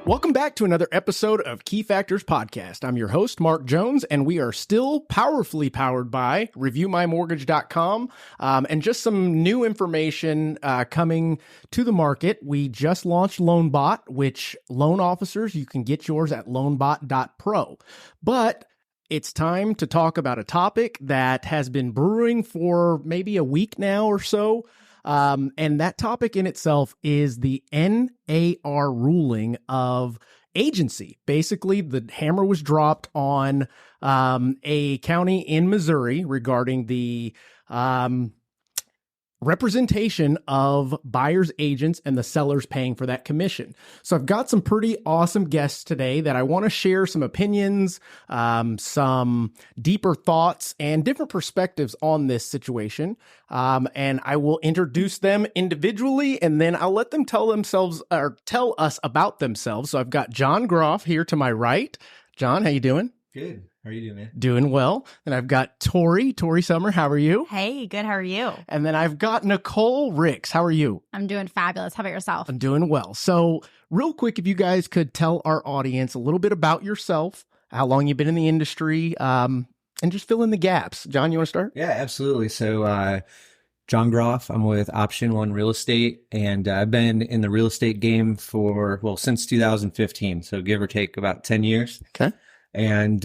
Welcome back to another episode of Key Factors Podcast. I'm your host, Mark Jones, and we are still powerfully powered by ReviewMyMortgage.com and just some new information coming to the market. We just launched LoanBot, which loan officers, you can get yours at loanbot.pro. But it's time to talk about a topic that has been brewing for maybe a week now or so. And that topic in itself is the NAR ruling of agency. Basically, the hammer was dropped on a county in Missouri regarding the representation of buyers' agents and the sellers paying for that commission. So I've got some pretty awesome guests today that I want to share some opinions, some deeper thoughts, and different perspectives on this situation. And I will introduce them individually, and then I'll let them tell us about themselves. So I've got John Grof here to my right. John, how you doing? Good. How are you doing, man? Doing well. And I've got Tori Summer. How are you? Hey, good. How are you? And then I've got Nacole Ricks. How are you? I'm doing fabulous. How about yourself? I'm doing well. So real quick, if you guys could tell our audience a little bit about yourself, how long you've been in the industry, and just fill in the gaps. John, you want to start? Yeah, absolutely. So, John Grof, I'm with Option One Real Estate, and I've been in the real estate game since 2015. So give or take about 10 years. Okay. And,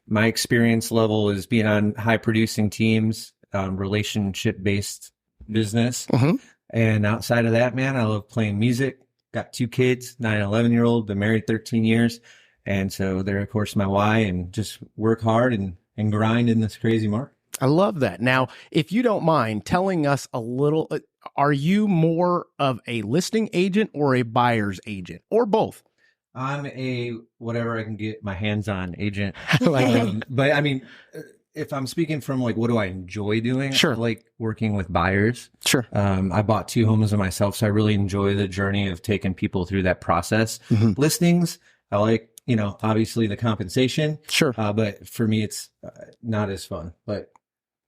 my experience level is being on high producing teams, relationship based business. Mm-hmm. And outside of that, man, I love playing music. Got 2 kids, 9 and 11-year-old, been married 13 years. And so they're, of course, my why, and just work hard and grind in this crazy market. I love that. Now, if you don't mind telling us a little, are you more of a listing agent or a buyer's agent, or both? I'm a whatever I can get my hands on agent. Like but I mean, if I'm speaking from like, what do I enjoy doing? Sure. I like working with buyers. Sure. I bought 2 homes of myself, so I really enjoy the journey of taking people through that process. Mm-hmm. Listings, I like, obviously the compensation. Sure. But for me, it's not as fun, but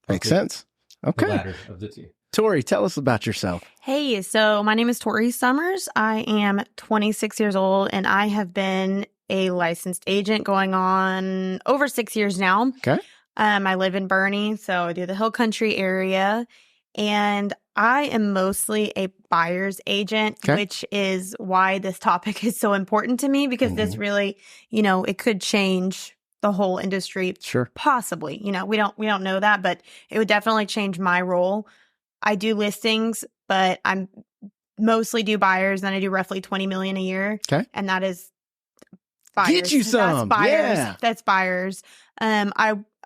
Makes sense. Okay. the latter of the 2. Tori, tell us about yourself. Hey, so my name is Tori Summers. I am 26 years old, and I have been a licensed agent going on over 6 years now. Okay. I live in Bernie, so I do the Hill Country area, and I am mostly a buyer's agent, Okay. which is why this topic is so important to me, because this really, it could change the whole industry. Sure. Possibly. We don't know that, but it would definitely change my role. I do listings, but I'm mostly do buyers, and I do roughly 20 million a year. Okay. And that is buyers. Get you some. That's buyers. Yeah. That's buyers. I'm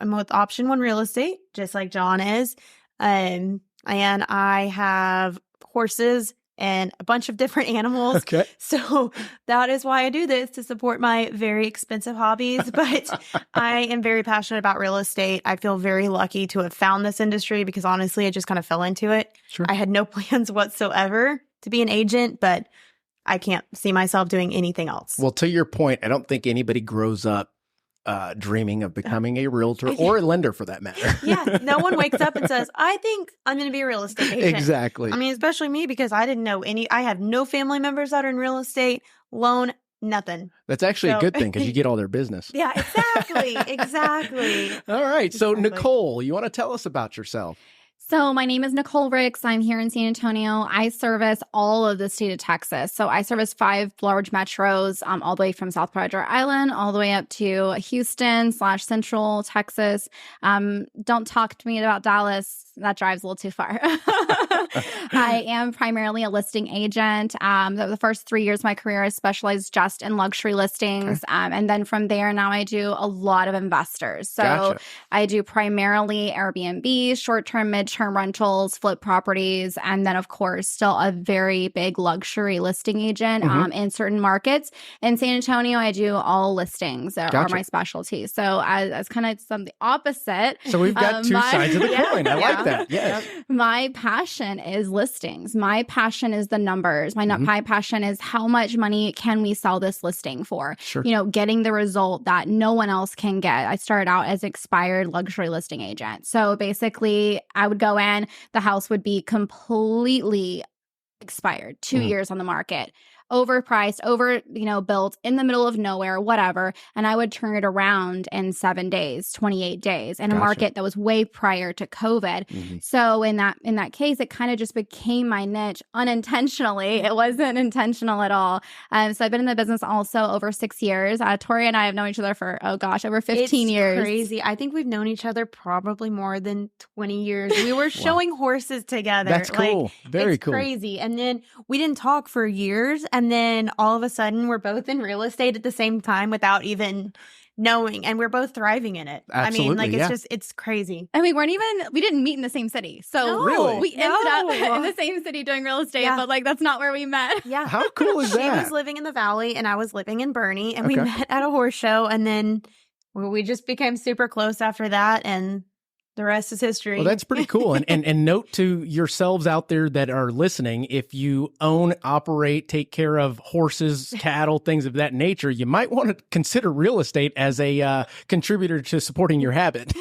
with Option One Real Estate, just like John is. And I have horses and a bunch of different animals. Okay. So that is why I do this, to support my very expensive hobbies. But I am very passionate about real estate. I feel very lucky to have found this industry, because honestly, I just kind of fell into it. Sure. I had no plans whatsoever to be an agent, but I can't see myself doing anything else. Well, to your point, I don't think anybody grows up dreaming of becoming a realtor or a lender, for that matter. Yeah. No one wakes up and says, I think I'm going to be a real estate agent. Exactly. I mean, especially me, because I didn't know I have no family members that are in real estate, loan, nothing. That's actually a good thing, because you get all their business. Yeah, exactly. Exactly. All right. So, Exactly. Nacole, you want to tell us about yourself? So my name is Nacole Ricks. I'm here in San Antonio. I service all of the state of Texas. So I service 5 large metros, all the way from South Padre Island all the way up to Houston/Central Texas. Don't talk to me about Dallas. That drives a little too far. I am primarily a listing agent. The first 3 years of my career, I specialized just in luxury listings. Okay. And then from there, now I do a lot of investors. So Gotcha. I do primarily Airbnb, short-term, mid-term rentals, flip properties, and then, of course, still a very big luxury listing agent in certain markets. In San Antonio, I do all listings are Gotcha. my specialty. So as kind of the opposite. So we've got 2 sides of the coin. I like that. Yes. My passion is listings. My passion is the numbers. My passion is how much money can we sell this listing for? Sure. Getting the result that no one else can get. I started out as expired luxury listing agent. So basically, I would go in, the house would be completely expired, 2 years on the market. overpriced, built in the middle of nowhere, whatever. And I would turn it around in 7 days, 28 days in a market that was way prior to COVID. Mm-hmm. So in that case, it kind of just became my niche unintentionally. It wasn't intentional at all. So I've been in the business also over 6 years. Tori and I have known each other for, over 15 years. Crazy. I think we've known each other probably more than 20 years. We were showing horses together. That's cool. Very cool. Crazy. And then we didn't talk for years. And then all of a sudden we're both in real estate at the same time without even knowing, and we're both thriving in it. Absolutely, it's crazy. And we didn't meet in the same city. So we ended up in the same city doing real estate, but that's not where we met. Yeah. How cool is that? She was living in the Valley and I was living in Bernie, and we met at a horse show, and then we just became super close after that, and the rest is history. Well, that's pretty cool. And note to yourselves out there that are listening, if you own, operate, take care of horses, cattle, things of that nature, you might want to consider real estate as a contributor to supporting your habit.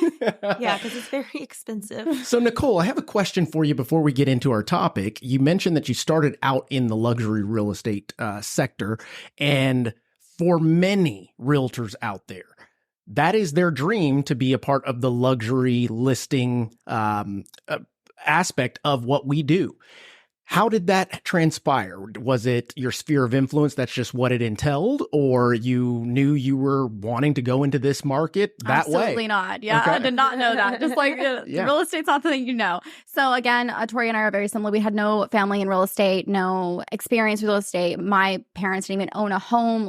Yeah, because it's very expensive. So, Nacole, I have a question for you before we get into our topic. You mentioned that you started out in the luxury real estate sector, and for many realtors out there, that is their dream, to be a part of the luxury listing aspect of what we do. How did that transpire? Was it your sphere of influence? That's just what it entailed, or you knew you were wanting to go into this market that way? Absolutely not. Yeah, I did not know that. Just like real estate's not something you know. So again, Tori and I are very similar. We had no family in real estate, no experience with real estate. My parents didn't even own a home,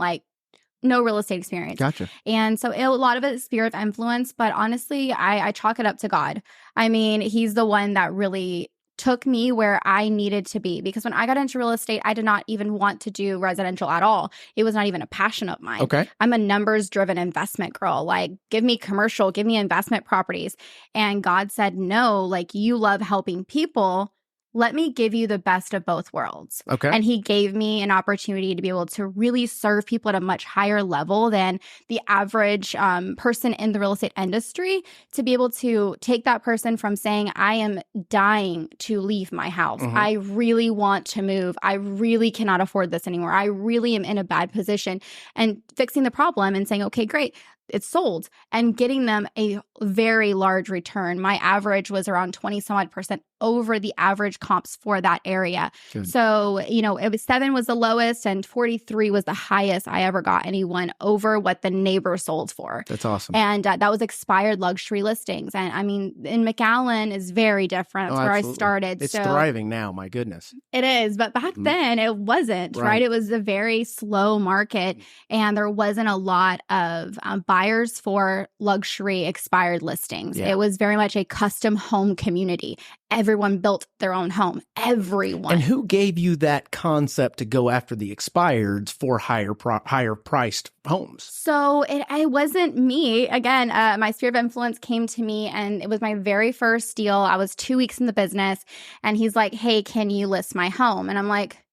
no real estate experience. Gotcha. And so a lot of it is sphere of influence, but honestly, I chalk it up to God. I mean, he's the one that really took me where I needed to be, because when I got into real estate, I did not even want to do residential at all. It was not even a passion of mine. Okay. I'm a numbers-driven investment girl. Give me commercial, give me investment properties. And God said, no, you love helping people. Let me give you the best of both worlds. Okay. And he gave me an opportunity to be able to really serve people at a much higher level than the average person in the real estate industry, to be able to take that person from saying, I am dying to leave my house. Mm-hmm. I really want to move. I really cannot afford this anymore. I really am in a bad position, and fixing the problem and saying, okay, great, it's sold, and getting them a very large return. My average was around 20 some odd % over the average comps for that area. Good. So, it was 7 was the lowest and 43 was the highest I ever got anyone over what the neighbor sold for. That's awesome. And that was expired luxury listings. And I mean, in McAllen is very different. That's where absolutely. I started. It's thriving now, my goodness. It is. But back then it wasn't, right? It was a very slow market, and there wasn't a lot of buyers for luxury expired listings. Yeah. It was very much a custom home community. Everyone built their own home. Everyone. And who gave you that concept to go after the expireds for higher priced homes? So it wasn't me. Again, my sphere of influence came to me, and it was my very first deal. I was 2 weeks in the business, and he's like, hey, can you list my home? And I'm like,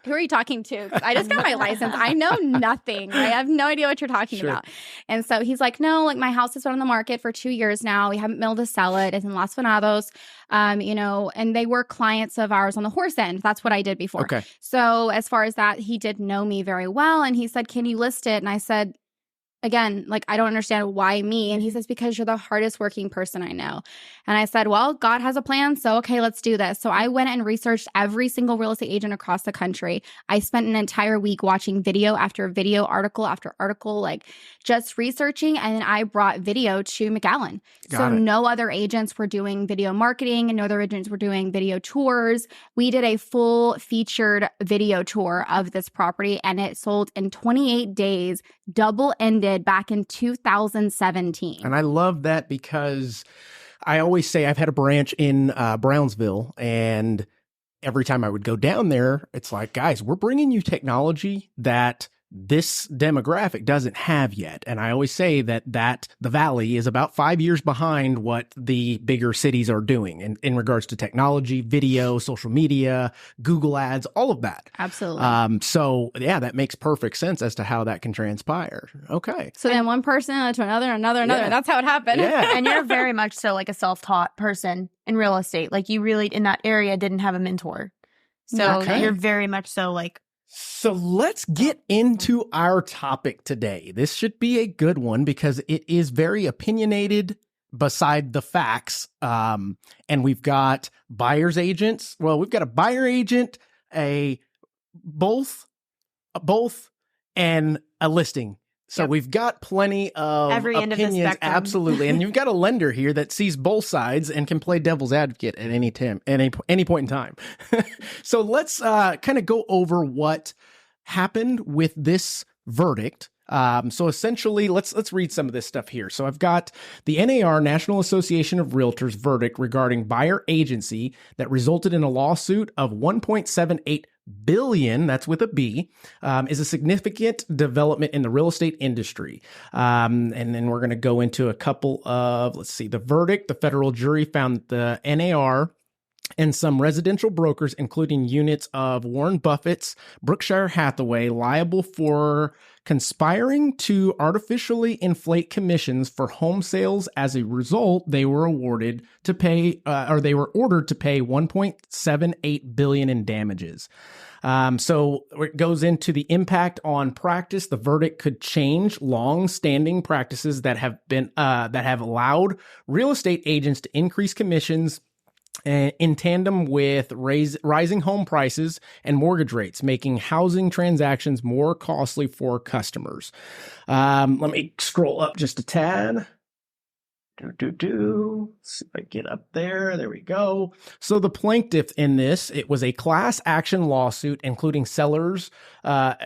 who are you talking to? 'Cause I just got my license. I know nothing. I have no idea what you're talking about. And so he's like, no, my house has been on the market for 2 years now. We haven't been able to sell it. It's in Las Venados, and they were clients of ours on the horse end. That's what I did before. Okay. So as far as that, he did know me very well. And he said, can you list it? And I said, again, I don't understand why me. And he says, because you're the hardest working person I know. And I said, well, God has a plan. So, okay, let's do this. So I went and researched every single real estate agent across the country. I spent an entire week watching video after video, article after article, just researching. And then I brought video to McAllen. So no other agents were doing video marketing, and no other agents were doing video tours. We did a full featured video tour of this property, and it sold in 28 days, double-ended back in 2017. And I love that, because I always say I've had a branch in Brownsville, and every time I would go down there, it's like, guys, we're bringing you technology that this demographic doesn't have yet. And I always say that the Valley is about 5 years behind what the bigger cities are doing in regards to technology, video, social media, Google ads, all of that. Absolutely. So yeah, that makes perfect sense as to how that can transpire. Okay. So then one person to another. Yeah. That's how it happened. Yeah. And you're very much so a self-taught person in real estate. You really, in that area, didn't have a mentor. So Okay. you're very much so So let's get into our topic today. This should be a good one because it is very opinionated beside the facts. And we've got buyer's agents. Well, we've got a buyer agent, a both, and a listing. So we've got plenty of every end opinions, of the spectrum. absolutely. And you've got a lender here that sees both sides and can play devil's advocate at any time, any point in time. So let's kind of go over what happened with this verdict. So essentially, let's read some of this stuff here. So I've got the NAR, National Association of Realtors, verdict regarding buyer agency that resulted in a lawsuit of $1.78 billion, that's with a B, is a significant development in the real estate industry. And then we're going to go into a couple of, let's see, the verdict. The federal jury found the NAR and some residential brokers, including units of Warren Buffett's Berkshire Hathaway, liable for conspiring to artificially inflate commissions for home sales. As a result, they were ordered to pay $1.78 billion in damages. So it goes into the impact on practice. The verdict could change long-standing practices that have allowed real estate agents to increase commissions in tandem with rising home prices and mortgage rates, making housing transactions more costly for customers. Let me scroll up just a tad. See if I get up there. There we go. So the plaintiff in this, it was a class action lawsuit, including sellers of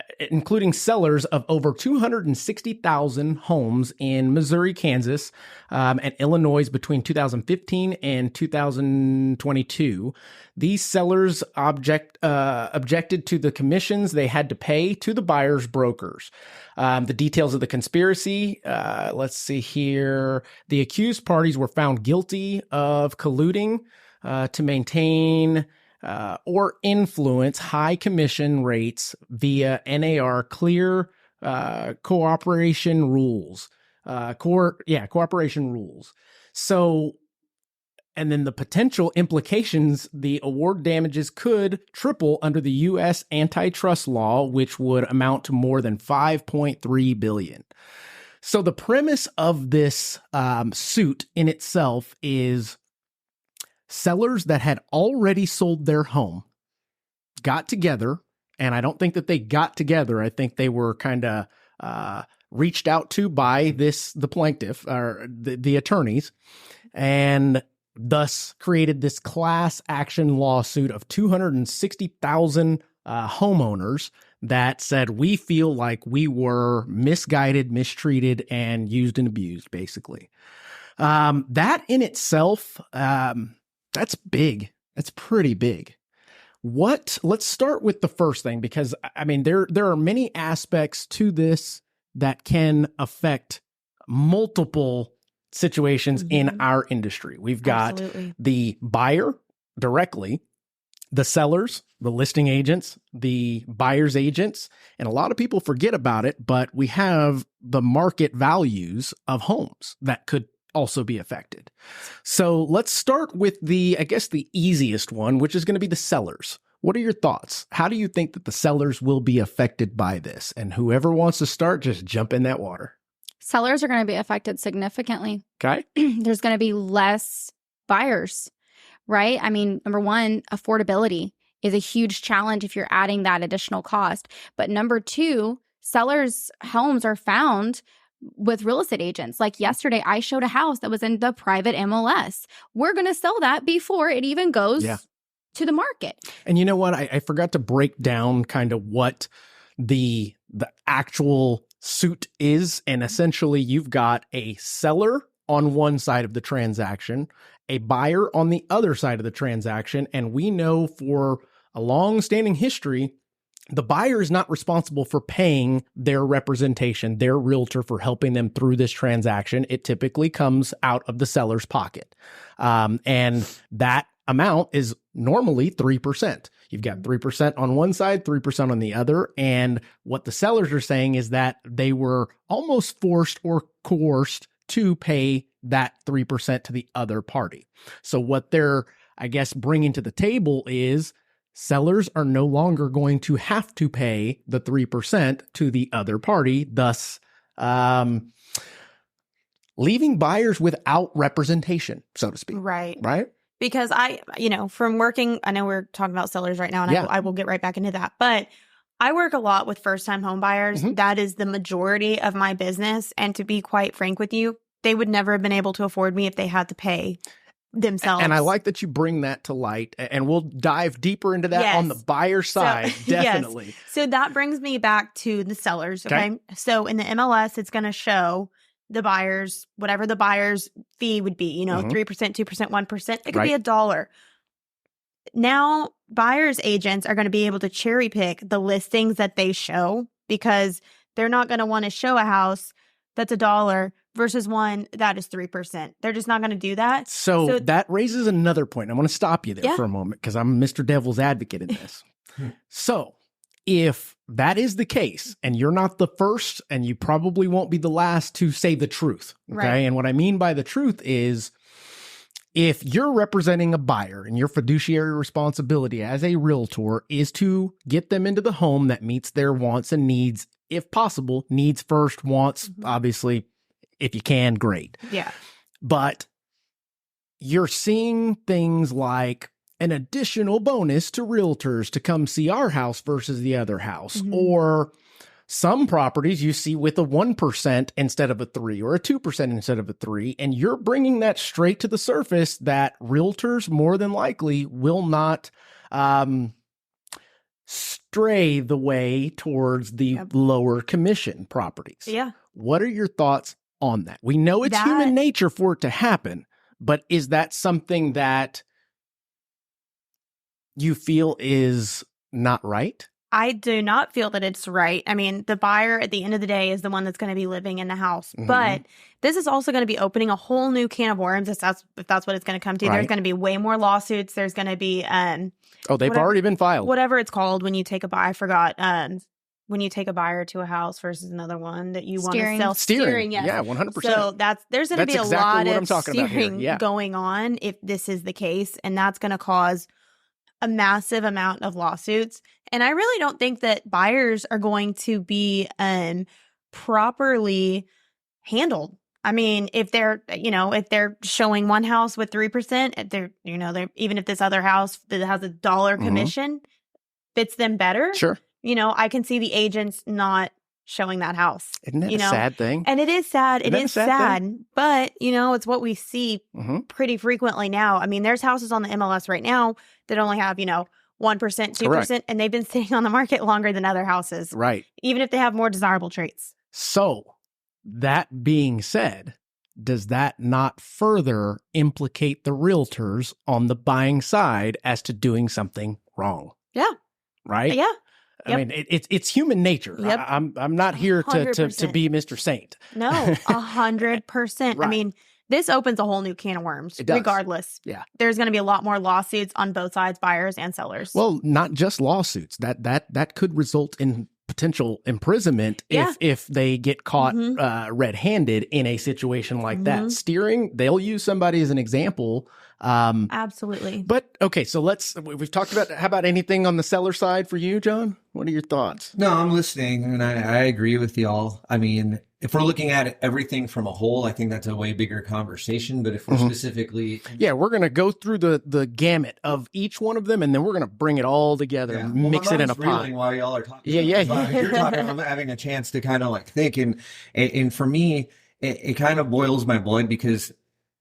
over 260,000 homes in Missouri, Kansas, and Illinois between 2015 and 2022. These sellers objected to the commissions they had to pay to the buyer's brokers. The details of the conspiracy, let's see here. The accused parties were found guilty of colluding to maintain or influence high commission rates via NAR clear cooperation rules. Cooperation rules. So, and then the potential implications, the award damages could triple under the U.S. antitrust law, which would amount to more than $5.3 billion. So the premise of this suit in itself is sellers that had already sold their home got together, and I don't think that they got together. I think they were kind of reached out to by the plaintiff or the attorneys, and thus created this class action lawsuit of 260,000 homeowners that said, we feel like we were misguided, mistreated, and used and abused, basically. That in itself, that's big. That's pretty big. Let's start with the first thing, because I mean, there are many aspects to this that can affect multiple situations in our industry. We've got the buyer directly, the sellers, the listing agents, the buyer's agents, and a lot of people forget about it, but we have the market values of homes that could also be affected. So let's start with the easiest one, which is going to be the sellers. What are your thoughts? How do you think that the sellers will be affected by this? And whoever wants to start, just jump in that water. Sellers are going to be affected significantly. Okay. There's going to be less buyers, right? I mean, number one, affordability is a huge challenge if you're adding that additional cost. But number two, sellers' homes are found with real estate agents. Like yesterday, I showed a house that was in the private MLS. We're going to sell that before it even goes to the market. And you know what? I forgot to break down kind of what the actual suit is. And essentially, you've got a seller on one side of the transaction, a buyer on the other side of the transaction. And we know for a long-standing history, the buyer is not responsible for paying their representation, their realtor, for helping them through this transaction. It typically comes out of the seller's pocket. And that amount is normally 3%. You've got 3% on one side, 3% on the other. And what the sellers are saying is that they were almost forced or coerced to pay that 3% to the other party. So what they're, I guess, bringing to the table is sellers are no longer going to have to pay the 3% to the other party, thus leaving buyers without representation, so to speak. Right. Right? Because from working, I know we're talking about sellers right now, and Yeah. I will get right back into that. But I work a lot with first-time home buyers. Mhm. That is the majority of my business. And to be quite frank with you, they would never have been able to afford me if they had to pay themselves. And I like that you bring that to light, and we'll dive deeper into that Yes. on the buyer side, yes. definitely. So that brings me back to the sellers. Okay. So in the MLS, it's going to show the buyers, whatever the buyer's fee would be, 3%, 2%, 1%. It could be $1. Now, buyer's agents are going to be able to cherry pick the listings that they show, because they're not going to want to show a house that's $1 versus one that is 3%. They're just not going to do that. So that raises another point. I want to stop you there Yeah. for a moment, because I'm Mr. Devil's advocate in this. So if that is the case, and you're not the first, and you probably won't be the last to say the truth, okay? Right. And what I mean by the truth is, if you're representing a buyer and your fiduciary responsibility as a realtor is to get them into the home that meets their wants and needs, if possible, needs first, wants, obviously, if you can, great. Yeah. But you're seeing things like an additional bonus to realtors to come see our house versus the other house, or some properties you see with a 1% instead of a 3, or a 2% instead of a 3, and you're bringing that straight to the surface that realtors more than likely will not stray the way towards the lower commission properties. Yeah. What are your thoughts on that? We know it's human nature for it to happen, but is that something that you feel is not right? I do not feel that it's right. I mean, the buyer at the end of the day is the one that's going to be living in the house. But this is also going to be opening a whole new can of worms if that's what it's going to come to. Right. There's going to be way more lawsuits. There's going to be they've already been filed. Whatever it's called when you take a buy. I forgot. When you take a buyer to a house versus another one that you want to sell. Steering. Yes. Yeah, 100%. So there's going to be a exactly lot what of I'm talking about here. steering going on if this is the case, and that's going to cause a massive amount of lawsuits. And I really don't think that buyers are going to be properly handled. I mean, if they're showing one house with 3%, if they're even if this other house that has $1 commission fits them better. Sure. I can see the agents not showing that house. Isn't that a sad thing? And it is sad. It is sad. But, it's what we see pretty frequently now. I mean, there's houses on the MLS right now that only have, 1%, 2%, Correct. and they've been sitting on the market longer than other houses. Right. Even if they have more desirable traits. So, that being said, does that not further implicate the realtors on the buying side as to doing something wrong? Yeah. Right? Yeah. I mean, it's human nature. Yep. I'm not here to 100%. be Mr. Saint. No, 100%. Right. I mean, this opens a whole new can of worms. It does. Regardless. Yeah. There's going to be a lot more lawsuits on both sides, buyers and sellers. Well, not just lawsuits. That could result in potential imprisonment if they get caught red-handed in a situation like that. Steering, they'll use somebody as an example. Absolutely. But okay, so we've talked about, how about anything on the seller side for you, John? What are your thoughts? No, I'm listening, and I agree with y'all. I mean, if we're looking at everything from a whole, I think that's a way bigger conversation. But if we're specifically... Yeah, we're going to go through the gamut of each one of them, and then we're going to bring it all together and mix it in a pot. While y'all are talking. Yeah. You're talking, I'm having a chance to kind of like think. And for me, it kind of boils my blood, because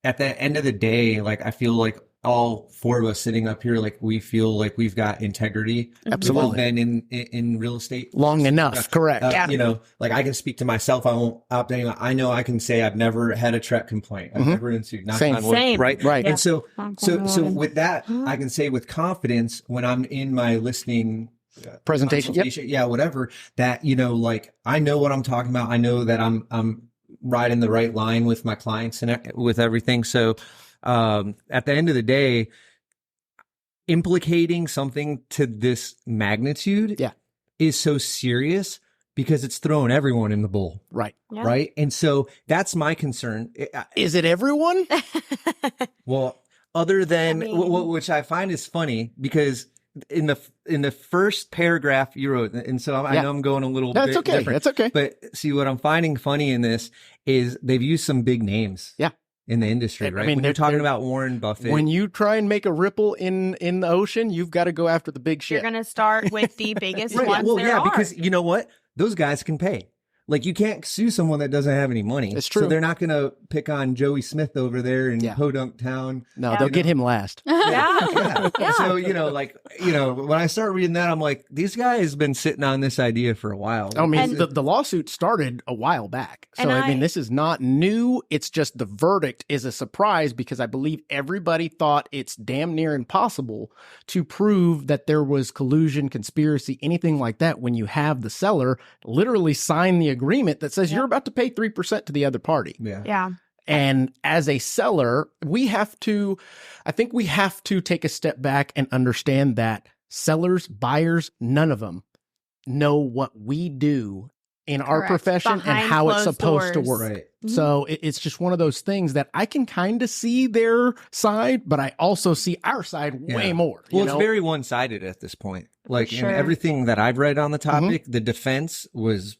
at the end of the day, like, I feel like all four of us sitting up here, like, we feel like we've got integrity. Absolutely. We've all been in real estate Long enough, correct. Like, I can speak to myself. I won't opt anyone. I know I can say I've never had a TREC complaint. I've never been sued. Same. Right. Right. And so with that, I can say with confidence, when I'm in my listening Presentation. Yep. Yeah, whatever, that, like, I know what I'm talking about. I know that I'm riding the right line with my clients and with everything. So, at the end of the day, implicating something to this magnitude is so serious, because it's throwing everyone in the bowl. Right. Yeah. Right. And so that's my concern. Is it everyone? Well, other than, I mean- which I find is funny, because in the first paragraph you wrote, and so I know I'm going a little bit different. That's okay. But see, what I'm finding funny in this is they've used some big names. Yeah. In the industry, right? I mean, when you're talking about Warren Buffett. When you try and make a ripple in the ocean, you've got to go after the big shit. You're going to start with the biggest right. ones there are. Because you know what? Those guys can pay. Like, you can't sue someone that doesn't have any money. It's true. So they're not going to pick on Joey Smith over there in Podunk Town. No, they'll get him last. Yeah. So, when I start reading that, I'm like, these guys been sitting on this idea for a while. I mean, the lawsuit started a while back. So, I mean, this is not new. It's just the verdict is a surprise because I believe everybody thought it's damn near impossible to prove that there was collusion, conspiracy, anything like that when you have the seller literally sign the agreement that says you're about to pay 3% to the other party. Yeah. And as a seller, I think we have to take a step back and understand that sellers, buyers, none of them know what we do in our profession and how it's supposed to work. Right. So it's just one of those things that I can kind of see their side, but I also see our side way more. Well, it's very one-sided at this point. Like in everything that I've read on the topic, the defense was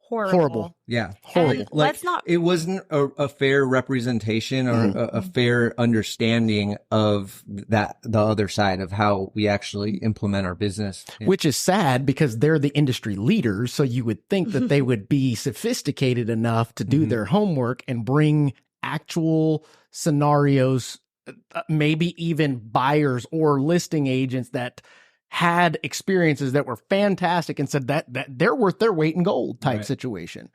horrible. Yeah. Horrible. And let's not. It wasn't a fair representation or a fair understanding of the other side of how we actually implement our business. Which is sad because they're the industry leaders. So you would think that they would be sophisticated enough to do their homework and bring actual scenarios, maybe even buyers or listing agents that had experiences that were fantastic and said that they're worth their weight in gold type situation.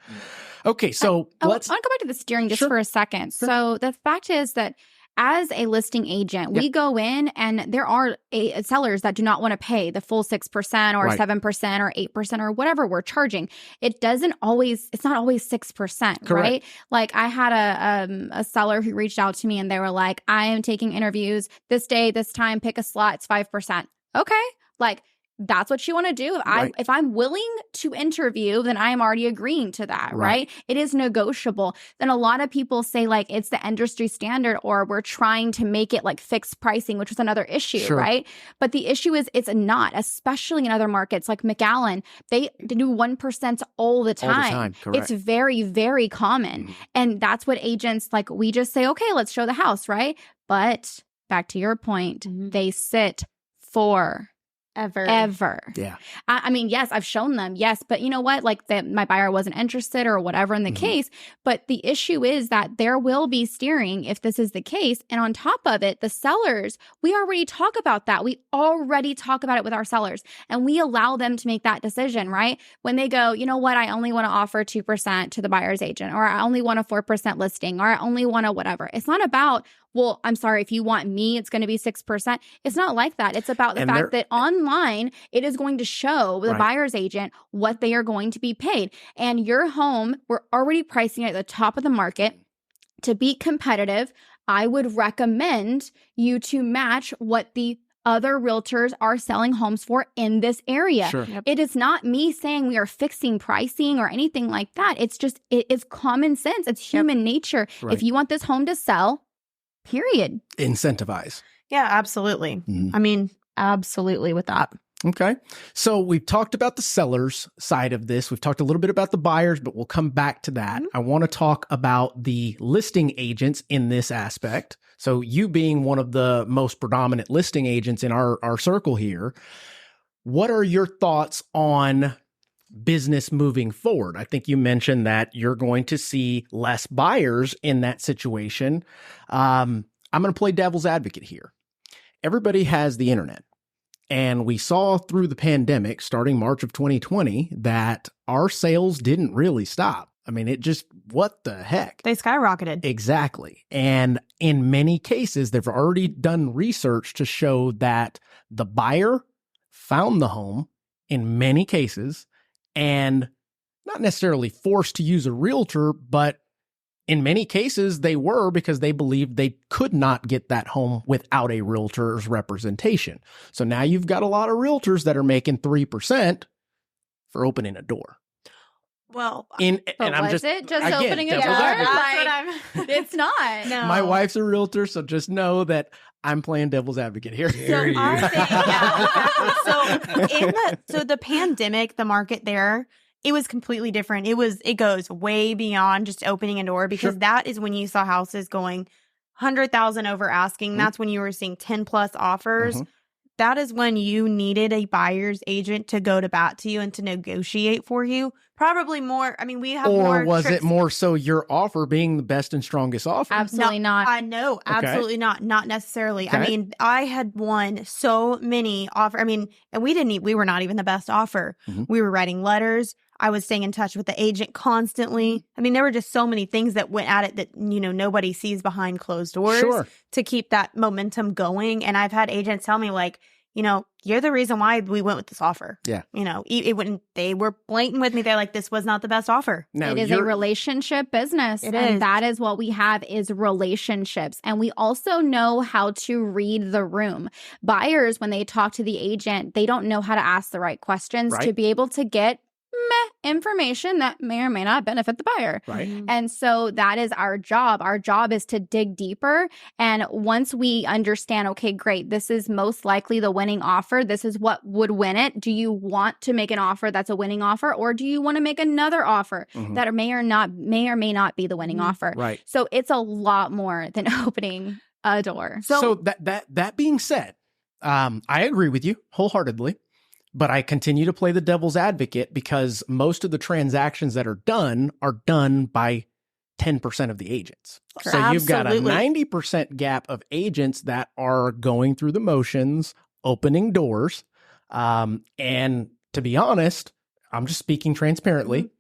Okay, so I want to go back to the steering just for a second. Sure. So the fact is that as a listing agent, we go in and there are sellers that do not want to pay the full 6% or 7% or 8% or whatever we're charging. It's not always 6%, right? Like I had a seller who reached out to me and they were like, I am taking interviews this day, this time, pick a slot, it's 5%. Okay. Like that's what you want to do. If I'm willing to interview, then I am already agreeing to that, right? It is negotiable. Then a lot of people say like it's the industry standard or we're trying to make it like fixed pricing, which was another issue, right? But the issue is it's not, especially in other markets like McAllen, they do 1% all the time. It's very, very common. And that's what agents like, we just say, okay, let's show the house, right? But back to your point, they sit for ever. Yeah. I mean, yes, I've shown them. Yes. But you know what? Like my buyer wasn't interested or whatever in the case. But the issue is that there will be steering if this is the case. And on top of it, the sellers, we already talk about that. We already talk about it with our sellers and we allow them to make that decision, right? When they go, you know what? I only want to offer 2% to the buyer's agent, or I only want a 4% listing, or I only want a whatever. It's not about, well, I'm sorry, if you want me, it's going to be 6%. It's not like that. It's about the fact that online, it is going to show the buyer's agent what they are going to be paid. And your home, we're already pricing it at the top of the market. To be competitive, I would recommend you to match what the other realtors are selling homes for in this area. It is not me saying we are fixing pricing or anything like that. It's just, it is common sense. It's human nature. If you want this home to sell, period. Incentivize. Yeah, absolutely. I mean, absolutely with that. Okay. So we've talked about the seller's side of this. We've talked a little bit about the buyers, but we'll come back to that. I want to talk about the listing agents in this aspect. So you being one of the most predominant listing agents in our circle here, what are your thoughts on business moving forward? I think you mentioned that you're going to see less buyers in that situation. I'm going to play devil's advocate here. Everybody has the internet. And we saw through the pandemic, starting March of 2020, that our sales didn't really stop. I mean, it just, what the heck? They skyrocketed. Exactly. And in many cases, they've already done research to show that the buyer found the home in many cases and not necessarily forced to use a realtor, but in many cases they were because they believed they could not get that home without a realtor's representation. So now you've got a lot of realtors that are making 3% for opening a door. Well, it just opening a door? It's not. No. My wife's a realtor, so just know that I'm playing devil's advocate here. So I think, so the pandemic, the market there, it was completely different. It goes way beyond just opening a door, because that is when you saw houses going 100,000 over asking. That's when you were seeing 10 plus offers. That is when you needed a buyer's agent to go to bat to you and to negotiate for you. Probably more. I mean, we have more. Or was it more so your offer being the best and strongest offer? Absolutely not. I know. Absolutely not. Not necessarily. Okay. I mean, I had won so many offers. I mean, and we were not even the best offer. We were writing letters. I was staying in touch with the agent constantly. I mean, there were just so many things that went at it that, nobody sees behind closed doors to keep that momentum going. And I've had agents tell me, like, you're the reason why we went with this offer. Yeah. They were blatant with me. They're like, this was not the best offer. It is a relationship business. And that is what we have, is relationships. And we also know how to read the room. Buyers, when they talk to the agent, they don't know how to ask the right questions to be able to get information that may or may not benefit the buyer. Right. And so that is our job. Our job is to dig deeper. And once we understand, okay, great, this is most likely the winning offer. This is what would win it. Do you want to make an offer that's a winning offer? Or do you want to make another offer that may or may not be the winning offer? Right. So it's a lot more than opening a door. So that being said, I agree with you wholeheartedly. But I continue to play the devil's advocate, because most of the transactions that are done by 10% of the agents. So you've got a 90% gap of agents that are going through the motions, opening doors. And to be honest, I'm just speaking transparently,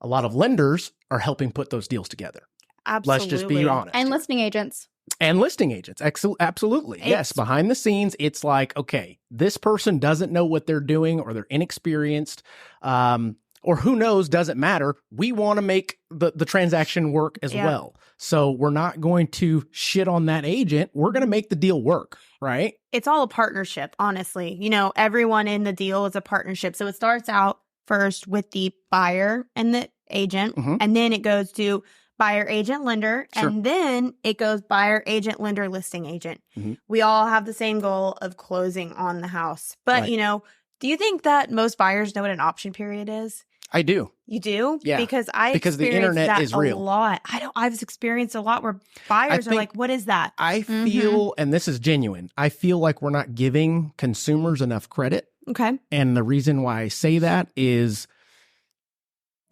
a lot of lenders are helping put those deals together. Absolutely. Let's just be honest. And listing agents. And listing agents. Absolutely. Yes. Behind the scenes, it's like, okay, this person doesn't know what they're doing, or they're inexperienced, or who knows, doesn't matter. We want to make the transaction work as well. So we're not going to shit on that agent. We're going to make the deal work, right? It's all a partnership, honestly. Everyone in the deal is a partnership. So it starts out first with the buyer and the agent, and then it goes to buyer, agent, lender, and then it goes buyer, agent, lender, listing agent. We all have the same goal of closing on the house. But, do you think that most buyers know what an option period is? I do. You do? Yeah. Because the internet that is real. A lot. I've experienced a lot where buyers are like, what is that? I feel, and this is genuine, I feel like we're not giving consumers enough credit. Okay. And the reason why I say that is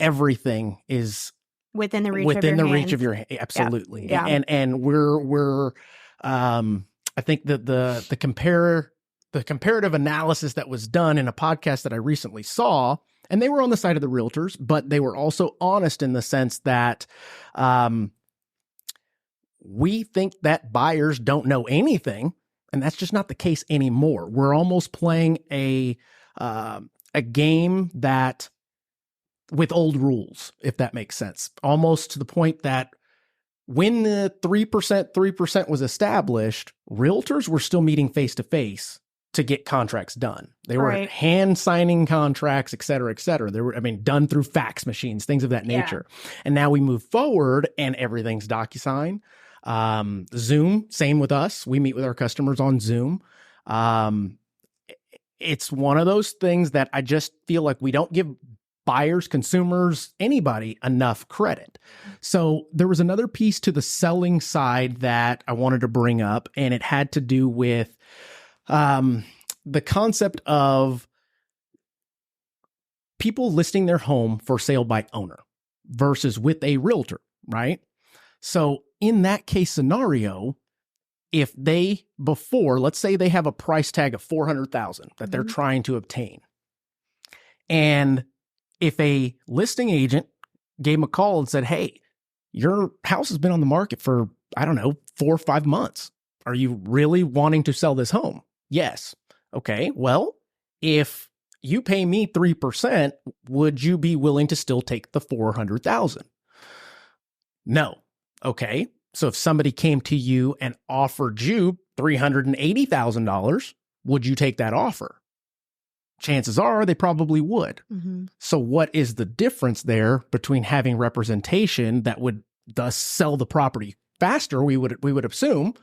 everything is within the reach of your hand. Absolutely. Yeah. And we're I think that the comparative analysis that was done in a podcast that I recently saw, and they were on the side of the realtors, but they were also honest in the sense that we think that buyers don't know anything, and that's just not the case anymore. We're almost playing a game that with old rules, if that makes sense, almost to the point that when the 3% was established, realtors were still meeting face to face to get contracts done. They were hand signing contracts, et cetera, They were, done through fax machines, things of that nature. And now we move forward and everything's DocuSign. Zoom, same with us. We meet with our customers on Zoom. It's one of those things that I just feel like we don't give buyers, consumers, anybody enough credit. So there was another piece to the selling side that I wanted to bring up, and it had to do with the concept of people listing their home for sale by owner versus with a realtor, right? So in that case scenario, if let's say they have a price tag of $400,000 that they're trying to obtain, and if a listing agent gave them a call and said, hey, your house has been on the market for, 4 or 5 months. Are you really wanting to sell this home? Yes. Okay. Well, if you pay me 3%, would you be willing to still take the $400,000? No. Okay. So if somebody came to you and offered you $380,000, would you take that offer? Chances are they probably would. So what is the difference there between having representation that would thus sell the property faster, we would assume,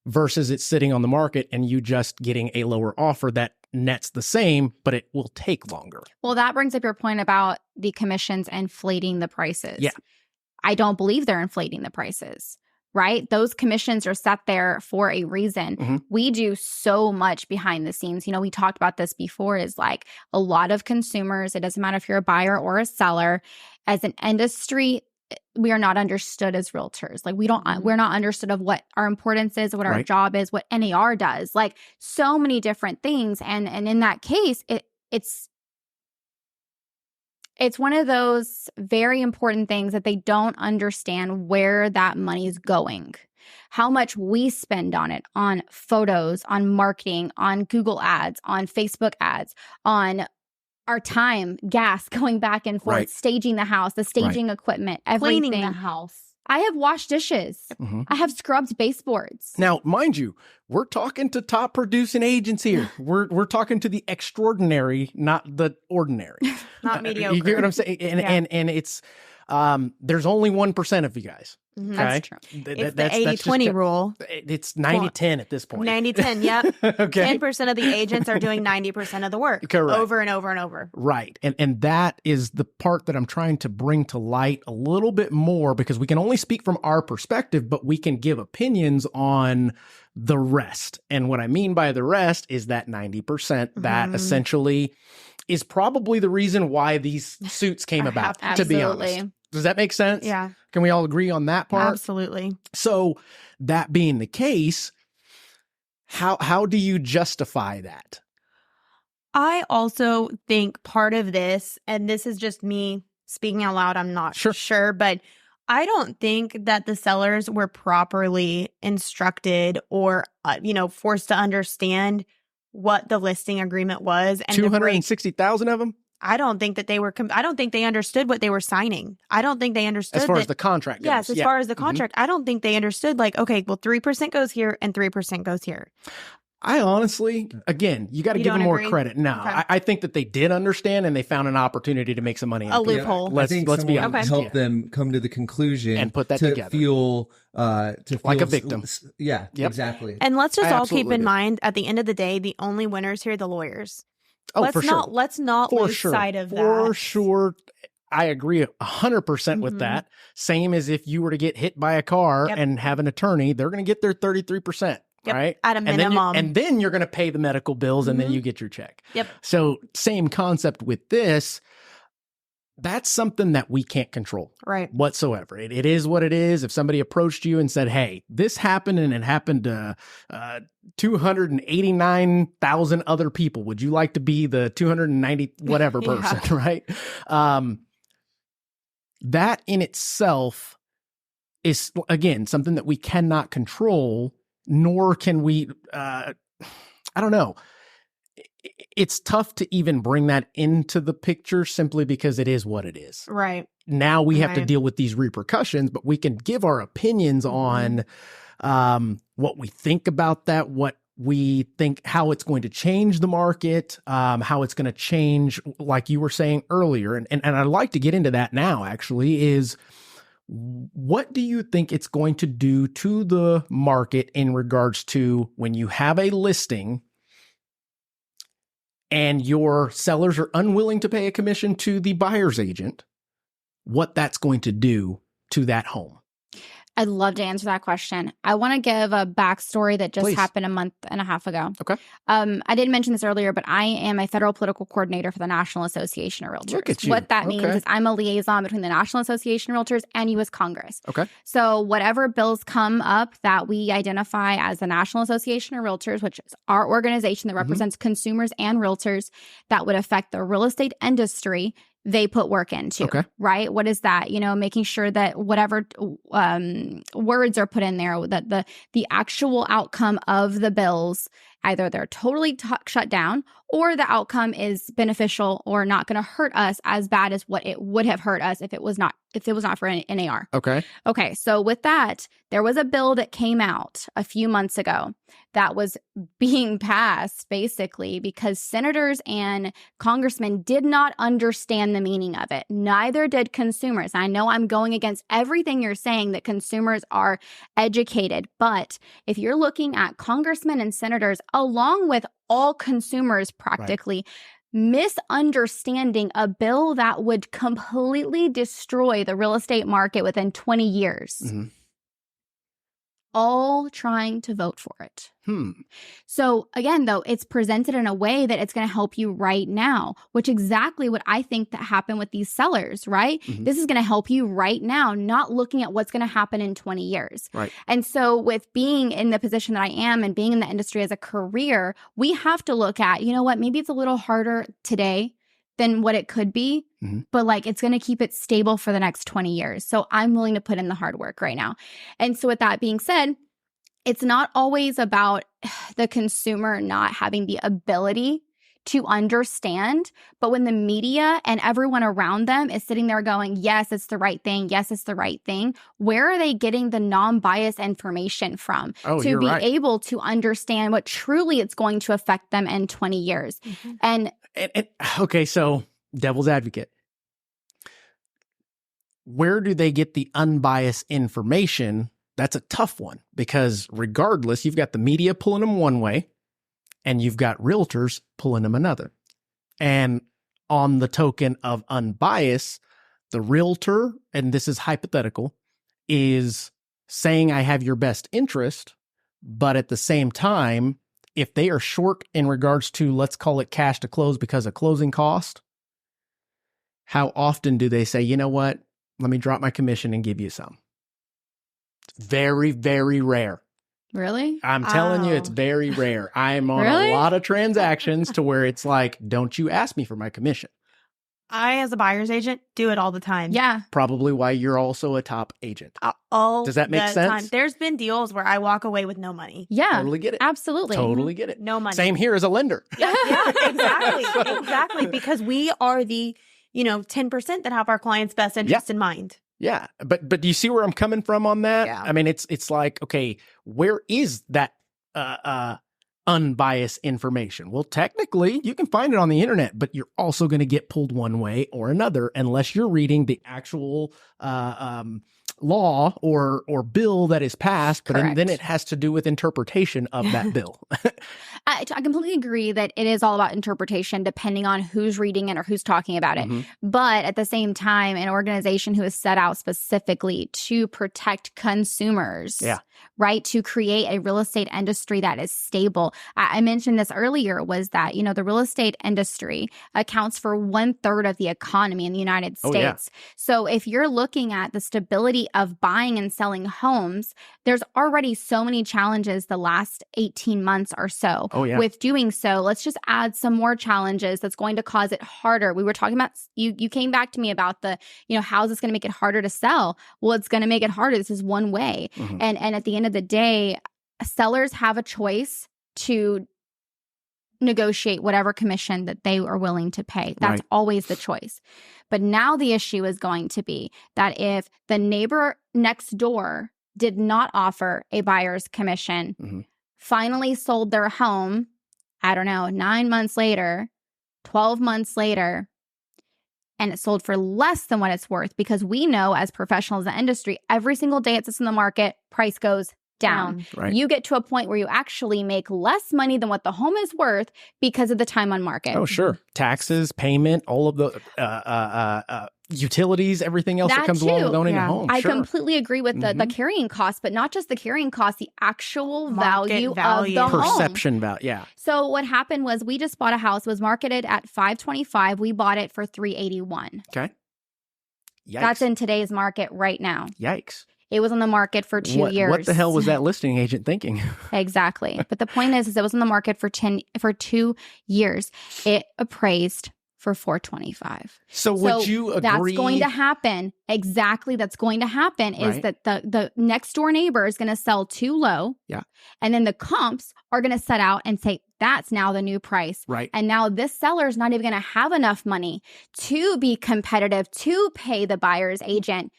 versus it sitting on the market and you just getting a lower offer that nets the same, but it will take longer. Well, that brings up your point about the commissions inflating the prices. Yeah. I don't believe they're inflating the prices, right? Those commissions are set there for a reason. Mm-hmm. We do so much behind the scenes. You know, we talked about this before, is like a lot of consumers, it doesn't matter if you're a buyer or a seller, as an industry, we are not understood as realtors. Like we're not understood of what our importance is, what our job is, what NAR does, like so many different things. And in that case, it's one of those very important things that they don't understand where that money is going, how much we spend on it, on photos, on marketing, on Google ads, on Facebook ads, on our time, gas, going back and forth, staging the house, the staging equipment, everything. Cleaning the house. I have washed dishes. Mm-hmm. I have scrubbed baseboards. Now, mind you, we're talking to top producing agents here. We're talking to the extraordinary, not the ordinary. Not mediocre. You get what I'm saying? And it's there's only 1% of you guys. Mm-hmm. Okay? That's true. It's the 80-20 rule. It's 90-10 at this point. 90-10, yep. Okay. 10% of the agents are doing 90% of the work. Correct. Over and over and over. Right. And that is the part that I'm trying to bring to light a little bit more, because we can only speak from our perspective, but we can give opinions on the rest. And what I mean by the rest is that 90% that essentially is probably the reason why these suits came about, to be honest. Does that make sense? Yeah. Can we all agree on that part? Absolutely. So that being the case, how do you justify that? I also think part of this, and this is just me speaking out loud, I'm not sure, but I don't think that the sellers were properly instructed or, forced to understand what the listing agreement was. And 260,000 of them? I don't think that they were, I don't think they understood what they were signing. I don't think they understood. As far as the contract goes. Yes, as far as the contract. I don't think they understood, like, okay, well, 3% goes here and 3% goes here. I honestly, again, you got to give them more credit. No, Okay. I think that they did understand and they found an opportunity to make some money. A loophole. Let's be honest. Help them come to the conclusion and put that to together. Feel like a victim. Yeah, exactly. And let's just all keep in mind, at the end of the day, the only winners here are the lawyers. Oh, let's for not, sure. Let's not lose sight of that. For sure. I agree 100% with that. Same as if you were to get hit by a car and have an attorney, they're going to get their 33%. Yep. Right? At a minimum. And then you're going to pay the medical bills and then you get your check. Yep. So same concept with this. That's something that we can't control. Right. Whatsoever. It is what it is. If somebody approached you and said, hey, this happened and it happened to 289,000 other people, would you like to be the 290 whatever person, right? That in itself is, again, something that we cannot control, nor can we, I don't know. It's tough to even bring that into the picture simply because it is what it is. Right. Now we have to deal with these repercussions, but we can give our opinions on what we think about that, what we think, how it's going to change the market, how it's going to change, like you were saying earlier. And I'd like to get into that now, actually, is what do you think it's going to do to the market in regards to when you have a listing and your sellers are unwilling to pay a commission to the buyer's agent, what that's going to do to that home? I'd love to answer that question. I want to give a backstory that just happened a month and a half ago. Okay. I didn't mention this earlier, but I am a federal political coordinator for the National Association of Realtors. Look at you. What that means is I'm a liaison between the National Association of Realtors and U.S. Congress. Okay. So whatever bills come up that we identify as the National Association of Realtors, which is our organization that represents consumers and realtors that would affect the real estate industry, they put work into, right? What is that? Making sure that whatever words are put in there, that the actual outcome of the bills Either they're totally shut down, or the outcome is beneficial or not going to hurt us as bad as what it would have hurt us if it was not for an NAR. Okay. So with that, there was a bill that came out a few months ago that was being passed basically because senators and congressmen did not understand the meaning of it. Neither did consumers. I know I'm going against everything you're saying that consumers are educated, but if you're looking at congressmen and senators along with all consumers practically, misunderstanding a bill that would completely destroy the real estate market within 20 years. All trying to vote for it. So again, though, it's presented in a way that it's going to help you right now, which exactly what I think that happened with these sellers, right? This is going to help you right now, not looking at what's going to happen in 20 years. Right. And so with being in the position that I am and being in the industry as a career, we have to look at, you know what, maybe it's a little harder today than what it could be, but like it's going to keep it stable for the next 20 years. So I'm willing to put in the hard work right now. And so with that being said, it's not always about the consumer not having the ability to understand, but when the media and everyone around them is sitting there going, yes, it's the right thing. Yes, it's the right thing. Where are they getting the non-biased information from to be able to understand what truly it's going to affect them in 20 years? And okay, so devil's advocate. Where do they get the unbiased information? That's a tough one because regardless, you've got the media pulling them one way and you've got realtors pulling them another. And on the token of unbiased, the realtor, and this is hypothetical, is saying I have your best interest, but at the same time, if they are short in regards to, let's call it cash to close because of closing cost, how often do they say, you know what, let me drop my commission and give you some? It's very, very rare. Really? I'm telling you, it's very rare. I'm on a lot of transactions to where it's like, don't you ask me for my commission. I, as a buyer's agent, do it all the time. Yeah. Probably why you're also a top agent. Does that make sense? Time. There's been deals where I walk away with no money. Yeah. Totally get it. Absolutely. Totally get it. No money. Same here as a lender. Yeah, exactly. Exactly. Because we are the, 10% that have our client's best interest in mind. Yeah. But do you see where I'm coming from on that? Yeah. I mean, it's like, okay, where is that unbiased information? Well, technically, you can find it on the internet, but you're also going to get pulled one way or another unless you're reading the actual law or bill that is passed. But then it has to do with interpretation of that bill. I completely agree that it is all about interpretation depending on who's reading it or who's talking about it. But at the same time, an organization who is set out specifically to protect consumers, right? To create a real estate industry that is stable. I mentioned this earlier was that, the real estate industry accounts for 1/3 of the economy in the United States. So if you're looking at the stability of buying and selling homes, there's already so many challenges the last 18 months or so. With doing so, let's just add some more challenges that's going to cause it harder. We were talking about, you came back to me about the, how is this going to make it harder to sell? Well, it's going to make it harder. This is one way. And at the end of the day, sellers have a choice to negotiate whatever commission that they are willing to pay. That's always the choice. But now the issue is going to be that if the neighbor next door did not offer a buyer's commission, finally sold their home, 9 months later, 12 months later, and it sold for less than what it's worth, because we know as professionals in the industry, every single day it sits in the market, price goes down. You get to a point where you actually make less money than what the home is worth because of the time on market. Oh, sure. Taxes, payment, all of the utilities, everything else that comes along with owning a home. I completely agree with the carrying cost, but not just the carrying cost, the actual value of the home. Perception value, So what happened was we just bought a house. It was marketed at $525. We bought it for $381. Okay. Yikes. That's in today's market right now. Yikes. It was on the market for 2 years. What the hell was that listing agent thinking? Exactly. But the point is it was on the market for 2 years. It appraised for $425. So would you agree? That's going to happen. Exactly. That's going to happen is that the next door neighbor is going to sell too low. Yeah. And then the comps are going to set out and say, that's now the new price. Right. And now this seller is not even going to have enough money to be competitive, to pay the buyer's agent,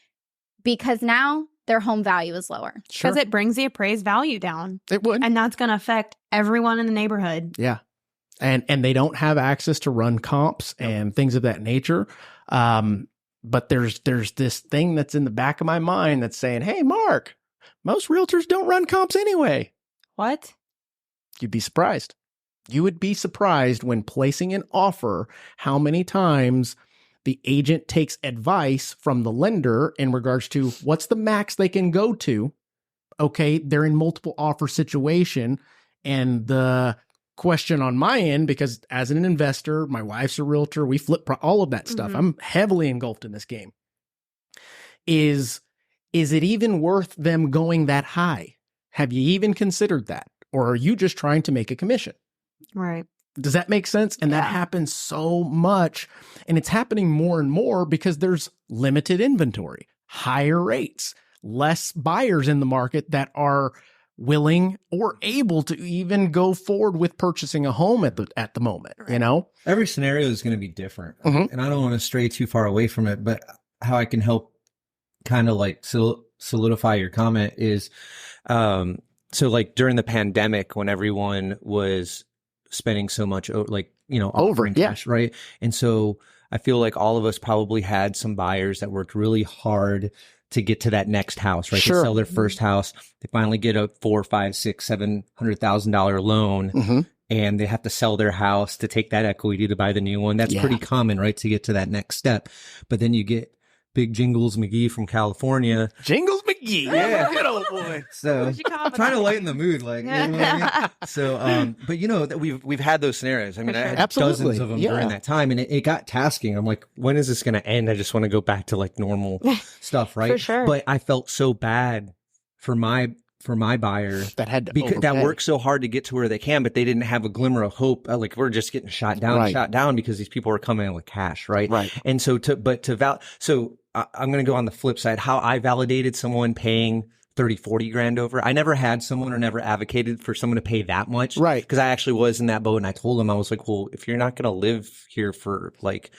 because now their home value is lower. Because it brings the appraised value down. It would. And that's going to affect everyone in the neighborhood. Yeah. And they don't have access to run comps and things of that nature. But there's this thing that's in the back of my mind that's saying, hey, Mark, most realtors don't run comps anyway. What? You'd be surprised. You would be surprised when placing an offer how many times the agent takes advice from the lender in regards to what's the max they can go to. Okay, they're in multiple offer situation. And the question on my end, because as an investor, my wife's a realtor, we flip all of that stuff. I'm heavily engulfed in this game. Is it even worth them going that high? Have you even considered that? Or are you just trying to make a commission? Right. Does that make sense? And that happens so much. And it's happening more and more because there's limited inventory, higher rates, less buyers in the market that are willing or able to even go forward with purchasing a home at the moment, you know? Every scenario is going to be different. And I don't want to stray too far away from it, but how I can help kind of like solidify your comment is, so like during the pandemic when everyone was spending so much, like, you know, over cash, right? And so I feel like all of us probably had some buyers that worked really hard to get to that next house, right? Sure. They sell their first house. They finally get a $400,000, $500,000, $600,000, $700,000 loan, and they have to sell their house to take that equity to buy the new one. That's pretty common, right? To get to that next step. But then you get Big Jingles McGee from California. Jingles McGee. Yeah. Good old boy. So trying to lighten the mood, like, you know what I mean? So, but you know, that we've had those scenarios. I mean, I had dozens of them during that time, and it got tasking. I'm like, when is this going to end? I just want to go back to like normal stuff, right? For sure. But I felt so bad for my buyer That had to because that overpay. worked so hard to get to where they can, but they didn't have a glimmer of hope. Like, we're just getting shot down because these people are coming in with cash, right? Right. And so I'm going to go on the flip side, how I validated someone paying 30, 40 grand over. I never had someone or never advocated for someone to pay that much. Right. Because I actually was in that boat, and I told them, I was like, well, if you're not going to live here for like,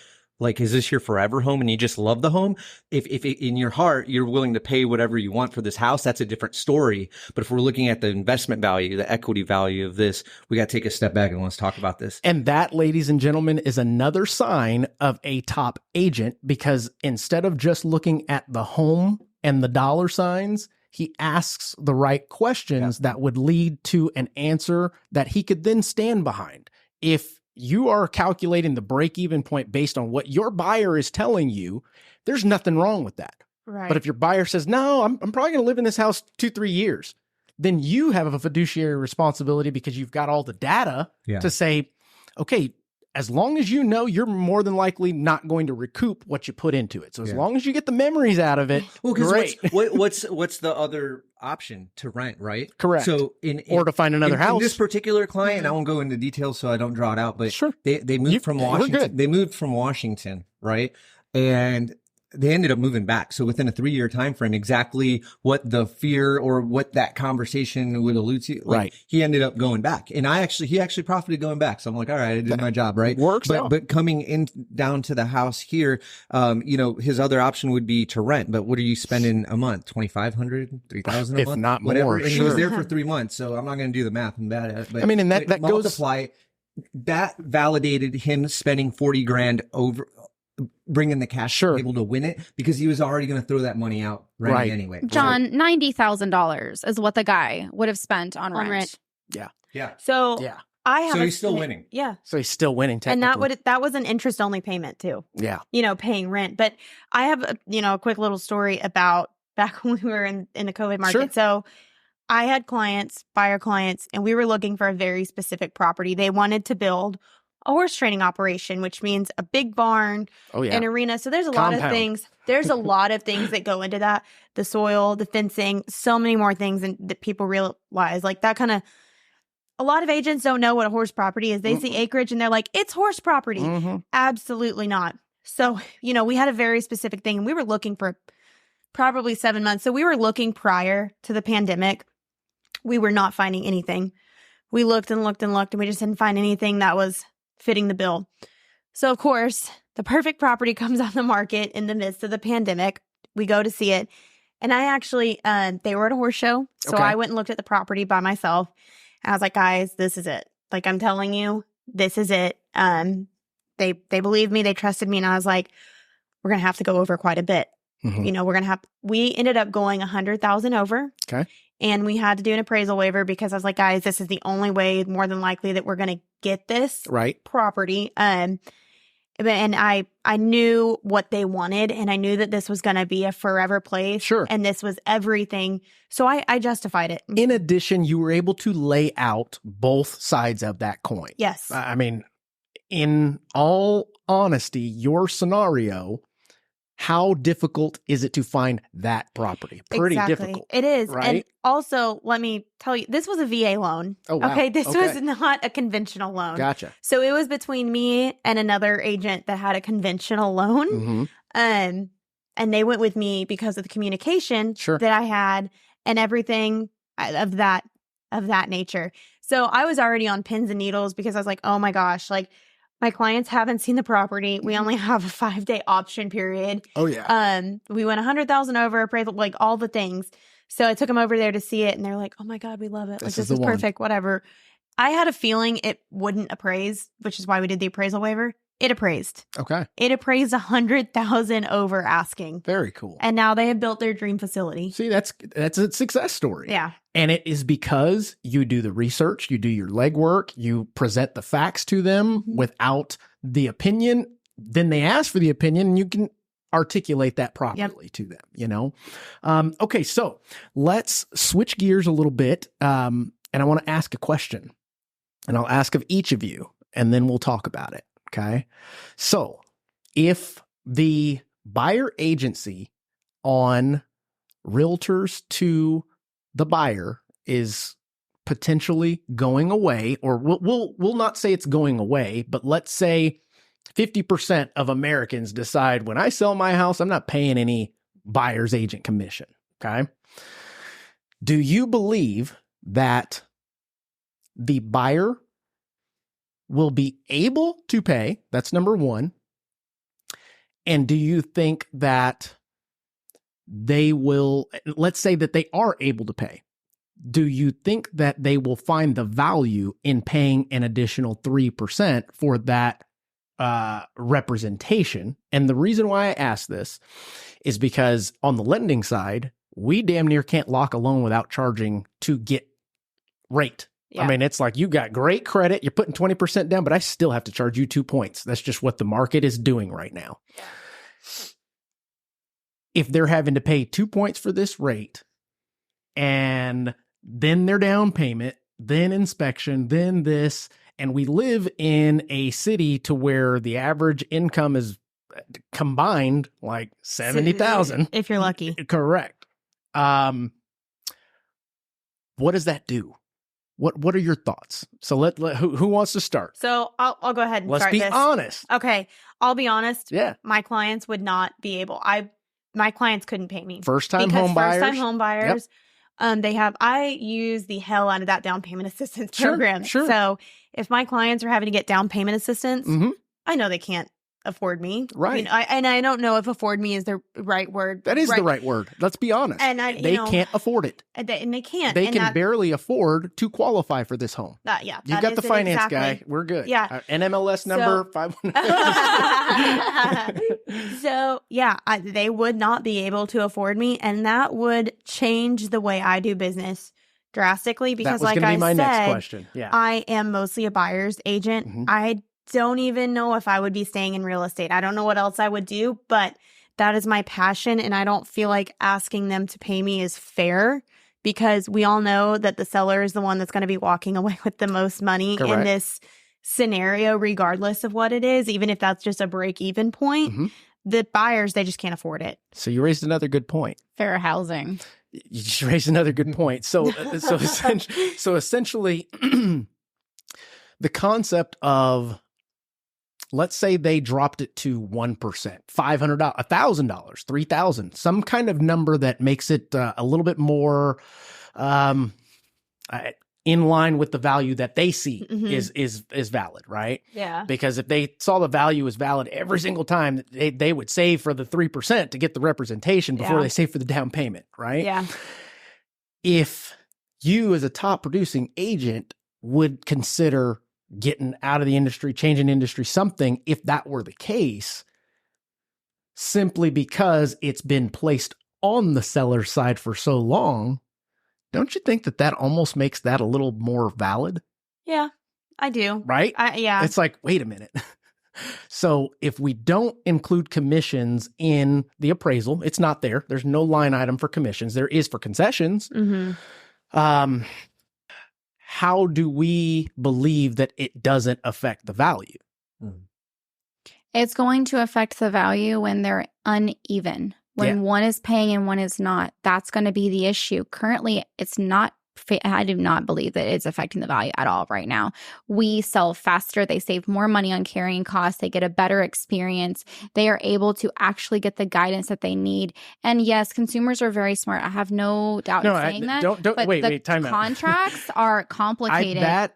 is this your forever home and you just love the home? If in your heart, you're willing to pay whatever you want for this house, that's a different story. But if we're looking at the investment value, the equity value of this, we got to take a step back and let's talk about this. And that, ladies and gentlemen, is another sign of a top agent, because instead of just looking at the home and the dollar signs, he asks the right questions that would lead to an answer that he could then stand behind. If you are calculating the break-even point based on what your buyer is telling you, there's nothing wrong with that. Right. But if your buyer says, no, I'm probably going to live in this house 2-3 years, then you have a fiduciary responsibility because you've got all the data to say, okay, as long as you know, you're more than likely not going to recoup what you put into it. So as long as you get the memories out of it, great. What's the other option? To rent, right? Correct. So or to find another house. In this particular client, I won't go into details so I don't draw it out, but they moved from Washington. They moved from Washington, right? And they ended up moving back. So within a 3-year time frame, exactly what the fear or what that conversation would allude to, like, he ended up going back. And he actually profited going back. So I'm like, all right, I did my job, right? But coming in down to the house here, you know, his other option would be to rent. But what are you spending a month? $2,500, $3,000 a month? If not whatever. more. And he was there for 3 months. So I'm not going to do the math. I'm bad at it. But I mean, and that goes, multiply, that validated him spending 40 grand over, bringing the cash able to win it, because he was already going to throw that money out anyway. John, $90,000 is what the guy would have spent on rent. Yeah. So I have. So he's still winning. Yeah. So he's still winning. And that was an interest only payment too. Yeah. You know, paying rent. But I have a quick little story about back when we were in the COVID market. Sure. So I had buyer clients, and we were looking for a very specific property. They wanted to build a horse training operation, which means a big barn, an arena. So there's a lot of things. There's a lot of things that go into that. The soil, the fencing, so many more things that people realize. Like that kind of a lot of agents don't know what a horse property is. They see acreage and they're like, it's horse property. Absolutely not. So, we had a very specific thing, and we were looking for probably 7 months. So we were looking prior to the pandemic. We were not finding anything. We looked and looked and looked, and we just didn't find anything that was fitting the bill. So, of course, the perfect property comes on the market in the midst of the pandemic. We go to see it. And I actually, they were at a horse show. So I went and looked at the property by myself. And I was like, guys, this is it. Like, I'm telling you, this is it. They believed me. They trusted me. And I was like, we're going to have to go over quite a bit. We ended up going 100,000 over. Okay. And we had to do an appraisal waiver because I was like, guys, this is the only way more than likely that we're going to get this property. And I knew what they wanted, and I knew that this was going to be a forever place. Sure. And this was everything. So I justified it. In addition, you were able to lay out both sides of that coin. Yes. I mean, in all honesty, your scenario, how difficult is it to find that property? Pretty difficult. It is. Right? And also, let me tell you, this was a VA loan. Oh, wow. Okay. This was not a conventional loan. Gotcha. So it was between me and another agent that had a conventional loan. And they went with me because of the communication that I had and everything of that nature. So I was already on pins and needles because I was like, oh my gosh, like, my clients haven't seen the property. We only have a 5-day option period. Oh, yeah. We went 100,000 over appraisal, like all the things. So I took them over there to see it, and they're like, oh my God, we love it. Like, this is perfect, whatever. I had a feeling it wouldn't appraise, which is why we did the appraisal waiver. It appraised. Okay. It appraised 100,000 over asking. Very cool. And now they have built their dream facility. See, that's a success story. Yeah. And it is because you do the research, you do your legwork, you present the facts to them without the opinion. Then they ask for the opinion, and you can articulate that properly to them, Okay, so let's switch gears a little bit. And I want to ask a question, and I'll ask of each of you, and then we'll talk about it. Okay. So if the buyer agency on realtors to the buyer is potentially going away, or we'll not say it's going away, but let's say 50% of Americans decide, when I sell my house, I'm not paying any buyer's agent commission. Okay. Do you believe that the buyer will be able to pay? That's number one. And do you think that they will, let's say that they are able to pay, do you think that they will find the value in paying an additional 3% for that representation? And the reason why I ask this is because on the lending side, we damn near can't lock a loan without charging to get rate. Yeah. I mean, it's like, you got great credit, you're putting 20% down, but I still have to charge you 2 points. That's just what the market is doing right now. Yeah. If they're having to pay 2 points for this rate, and then their down payment, then inspection, then this, and we live in a city to where the average income is combined like 70,000. If you're lucky. Correct. What does that do? What are your thoughts? So who wants to start? So I'll go ahead and Let's start be this. honest. Okay, I'll be honest. Yeah, my clients would not be able. My clients couldn't pay me. First-time home buyers. Yep. I use the hell out of that down payment assistance program. Sure. So if my clients are having to get down payment assistance, I know they can't afford me. Right. And I don't know if afford me is the right word. That is the right word. Let's be honest. And they can't afford it. And they can't. They can barely afford to qualify for this home. You got the finance guy. We're good. Yeah. NMLS number 500. So they would not be able to afford me, and that would change the way I do business drastically, because that was like I my said, next question. Yeah. I am mostly a buyer's agent. I don't even know if I would be staying in real estate. I don't know what else I would do, but that is my passion, and I don't feel like asking them to pay me is fair, because we all know that the seller is the one that's going to be walking away with the most money in this scenario, regardless of what it is, even if that's just a break-even point. The buyers, they just can't afford it. So you raised another good point. Fair housing. You just raised another good point. So essentially, the concept of, let's say they dropped it to 1%, $500, $1,000, $3,000, some kind of number that makes it a little bit more in line with the value that they see is valid, right? Yeah. Because if they saw the value is valid every single time, they would save for the 3% to get the representation before they save for the down payment, right? Yeah. If you as a top producing agent would consider getting out of the industry, changing industry, something, if that were the case, simply because it's been placed on the seller's side for so long, don't you think that almost makes that a little more valid? Yeah, I do. Right? Yeah. It's like, wait a minute. So if we don't include commissions in the appraisal, it's not there. There's no line item for commissions. There is for concessions. How do we believe that it doesn't affect the value? It's going to affect the value when they're uneven. When one is paying and one is not, that's going to be the issue. Currently, it's not. I do not believe that it's affecting the value at all right now. We sell faster. They save more money on carrying costs. They get a better experience. They are able to actually get the guidance that they need. And yes, consumers are very smart. I have no doubt in saying that. Don't wait, time out. Contracts are complicated.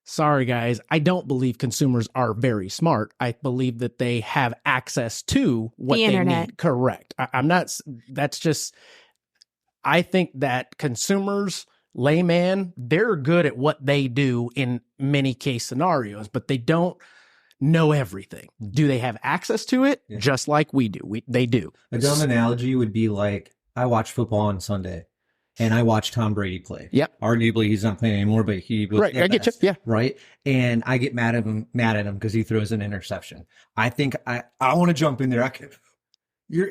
Sorry, guys. I don't believe consumers are very smart. I believe that they have access to what they need. Correct. I'm not. That's just. I think that consumers, layman, they're good at what they do in many case scenarios, but they don't know everything. Do they have access to it? Yeah. Just like we do. They do. A dumb analogy would be like, I watch football on Sunday and I watch Tom Brady play. Yep. Arguably he's not playing anymore, but he was right. I get you. Yeah. Right. And I get mad at him because he throws an interception. I think I want to jump in there.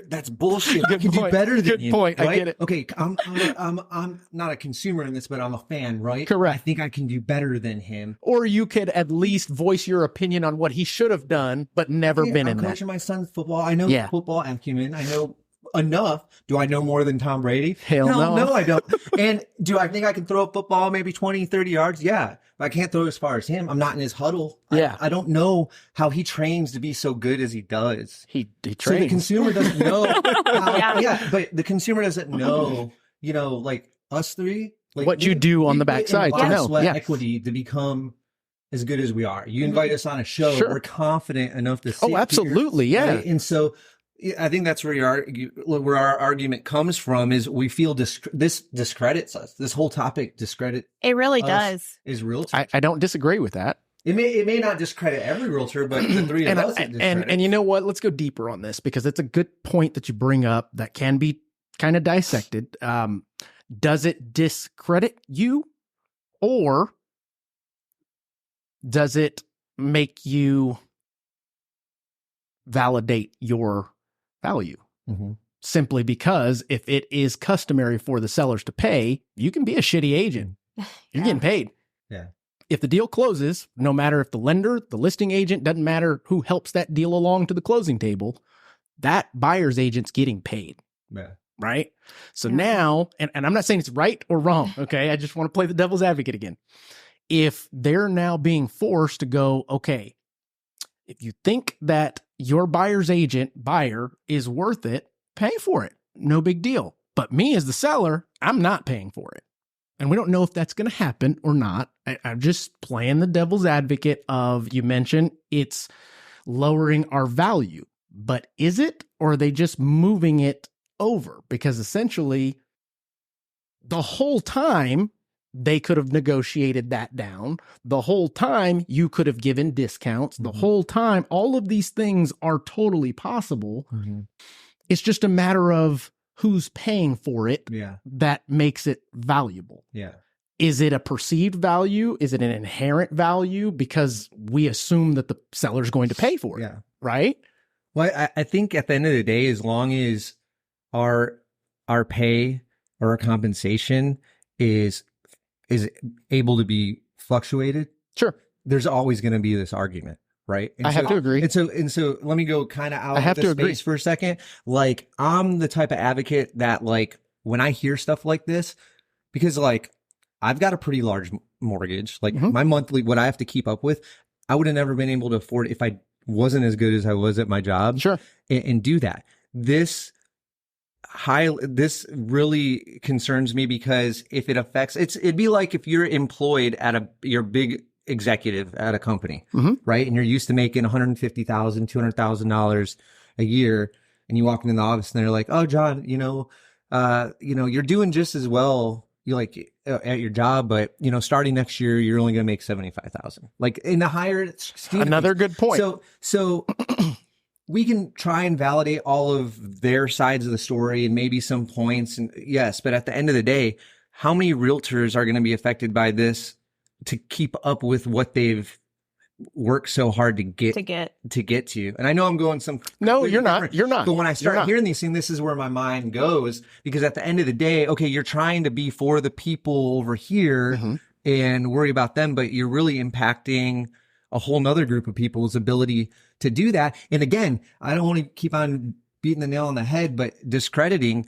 That's bullshit. I can do better than you. Good point. Right? I get it. Okay, I'm not a consumer in this, but I'm a fan, right? Correct. I think I can do better than him. Or you could at least voice your opinion on what he should have done, but never been in that. I'm coaching my son's football. I know football acumen. I know enough. Do I know more than Tom Brady? Hell no. No, I don't. And do I think I can throw a football maybe 20, 30 yards? Yeah. But I can't throw as far as him. I'm not in his huddle. Yeah. I don't know how he trains to be so good as he does. He trains. So the consumer doesn't know. But the consumer doesn't know, like us three. Like, what you do on the backside to know. Equity to become as good as we are. You invite us on a show. Sure. We're confident enough to sit absolutely. Here, yeah. Right? And so I think that's where our argument comes from is we feel this discredits us. This whole topic discredits. It really does. Is realtor. I don't disagree with that. It may not discredit every realtor, but the three of us. And you know what? Let's go deeper on this because it's a good point that you bring up that can be kind of dissected. Does it discredit you, or does it make you validate your value? Simply because if it is customary for the sellers to pay, you can be a shitty agent. You're getting paid. Yeah. If the deal closes, no matter if the lender, the listing agent, doesn't matter who helps that deal along to the closing table, that buyer's agent's getting paid. Yeah. Right? So now, and I'm not saying it's right or wrong, okay? I just want to play the devil's advocate again. If they're now being forced to go, okay, if you think that your buyer's buyer is worth it, pay for it. No big deal. But me as the seller, I'm not paying for it. And we don't know if that's going to happen or not. I'm just playing the devil's advocate of, you mentioned it's lowering our value. But is it, or are they just moving it over? Because essentially, the whole time, they could have negotiated that down. The whole time, you could have given discounts. The whole time, all of these things are totally possible. It's just a matter of who's paying for it that makes it valuable. Yeah. Is it a perceived value? Is it an inherent value? Because we assume that the seller's going to pay for it. Yeah. Right? Well, I think at the end of the day, as long as our pay or our compensation is able to be fluctuated, sure, there's always going to be this argument, right? I have to agree. And so let me go kind of out of the space for a second. Like, I'm the type of advocate that, like, when I hear stuff like this, because, like, I've got a pretty large mortgage. Like my monthly, what I have to keep up with, I would have never been able to afford if I wasn't as good as I was at my job. Sure. And do that. This really concerns me because if it affects, it'd be like if you're employed at you're big executive at a company, right? And you're used to making $150,000, $200,000 a year. And you walk into the office and they're like, oh, John, you're doing just as well, at your job, but starting next year, you're only going to make 75,000. Like in the higher, another good point. So we can try and validate all of their sides of the story and maybe some points. And yes, but at the end of the day, how many realtors are going to be affected by this to keep up with what they've worked so hard to get to? And I know I'm going some. No, you're not. But when I start hearing these things, this is where my mind goes, because at the end of the day, okay, you're trying to be for the people over here and worry about them, but you're really impacting a whole nother group of people's ability to do that. And again, I don't want to keep on beating the nail on the head, but discrediting.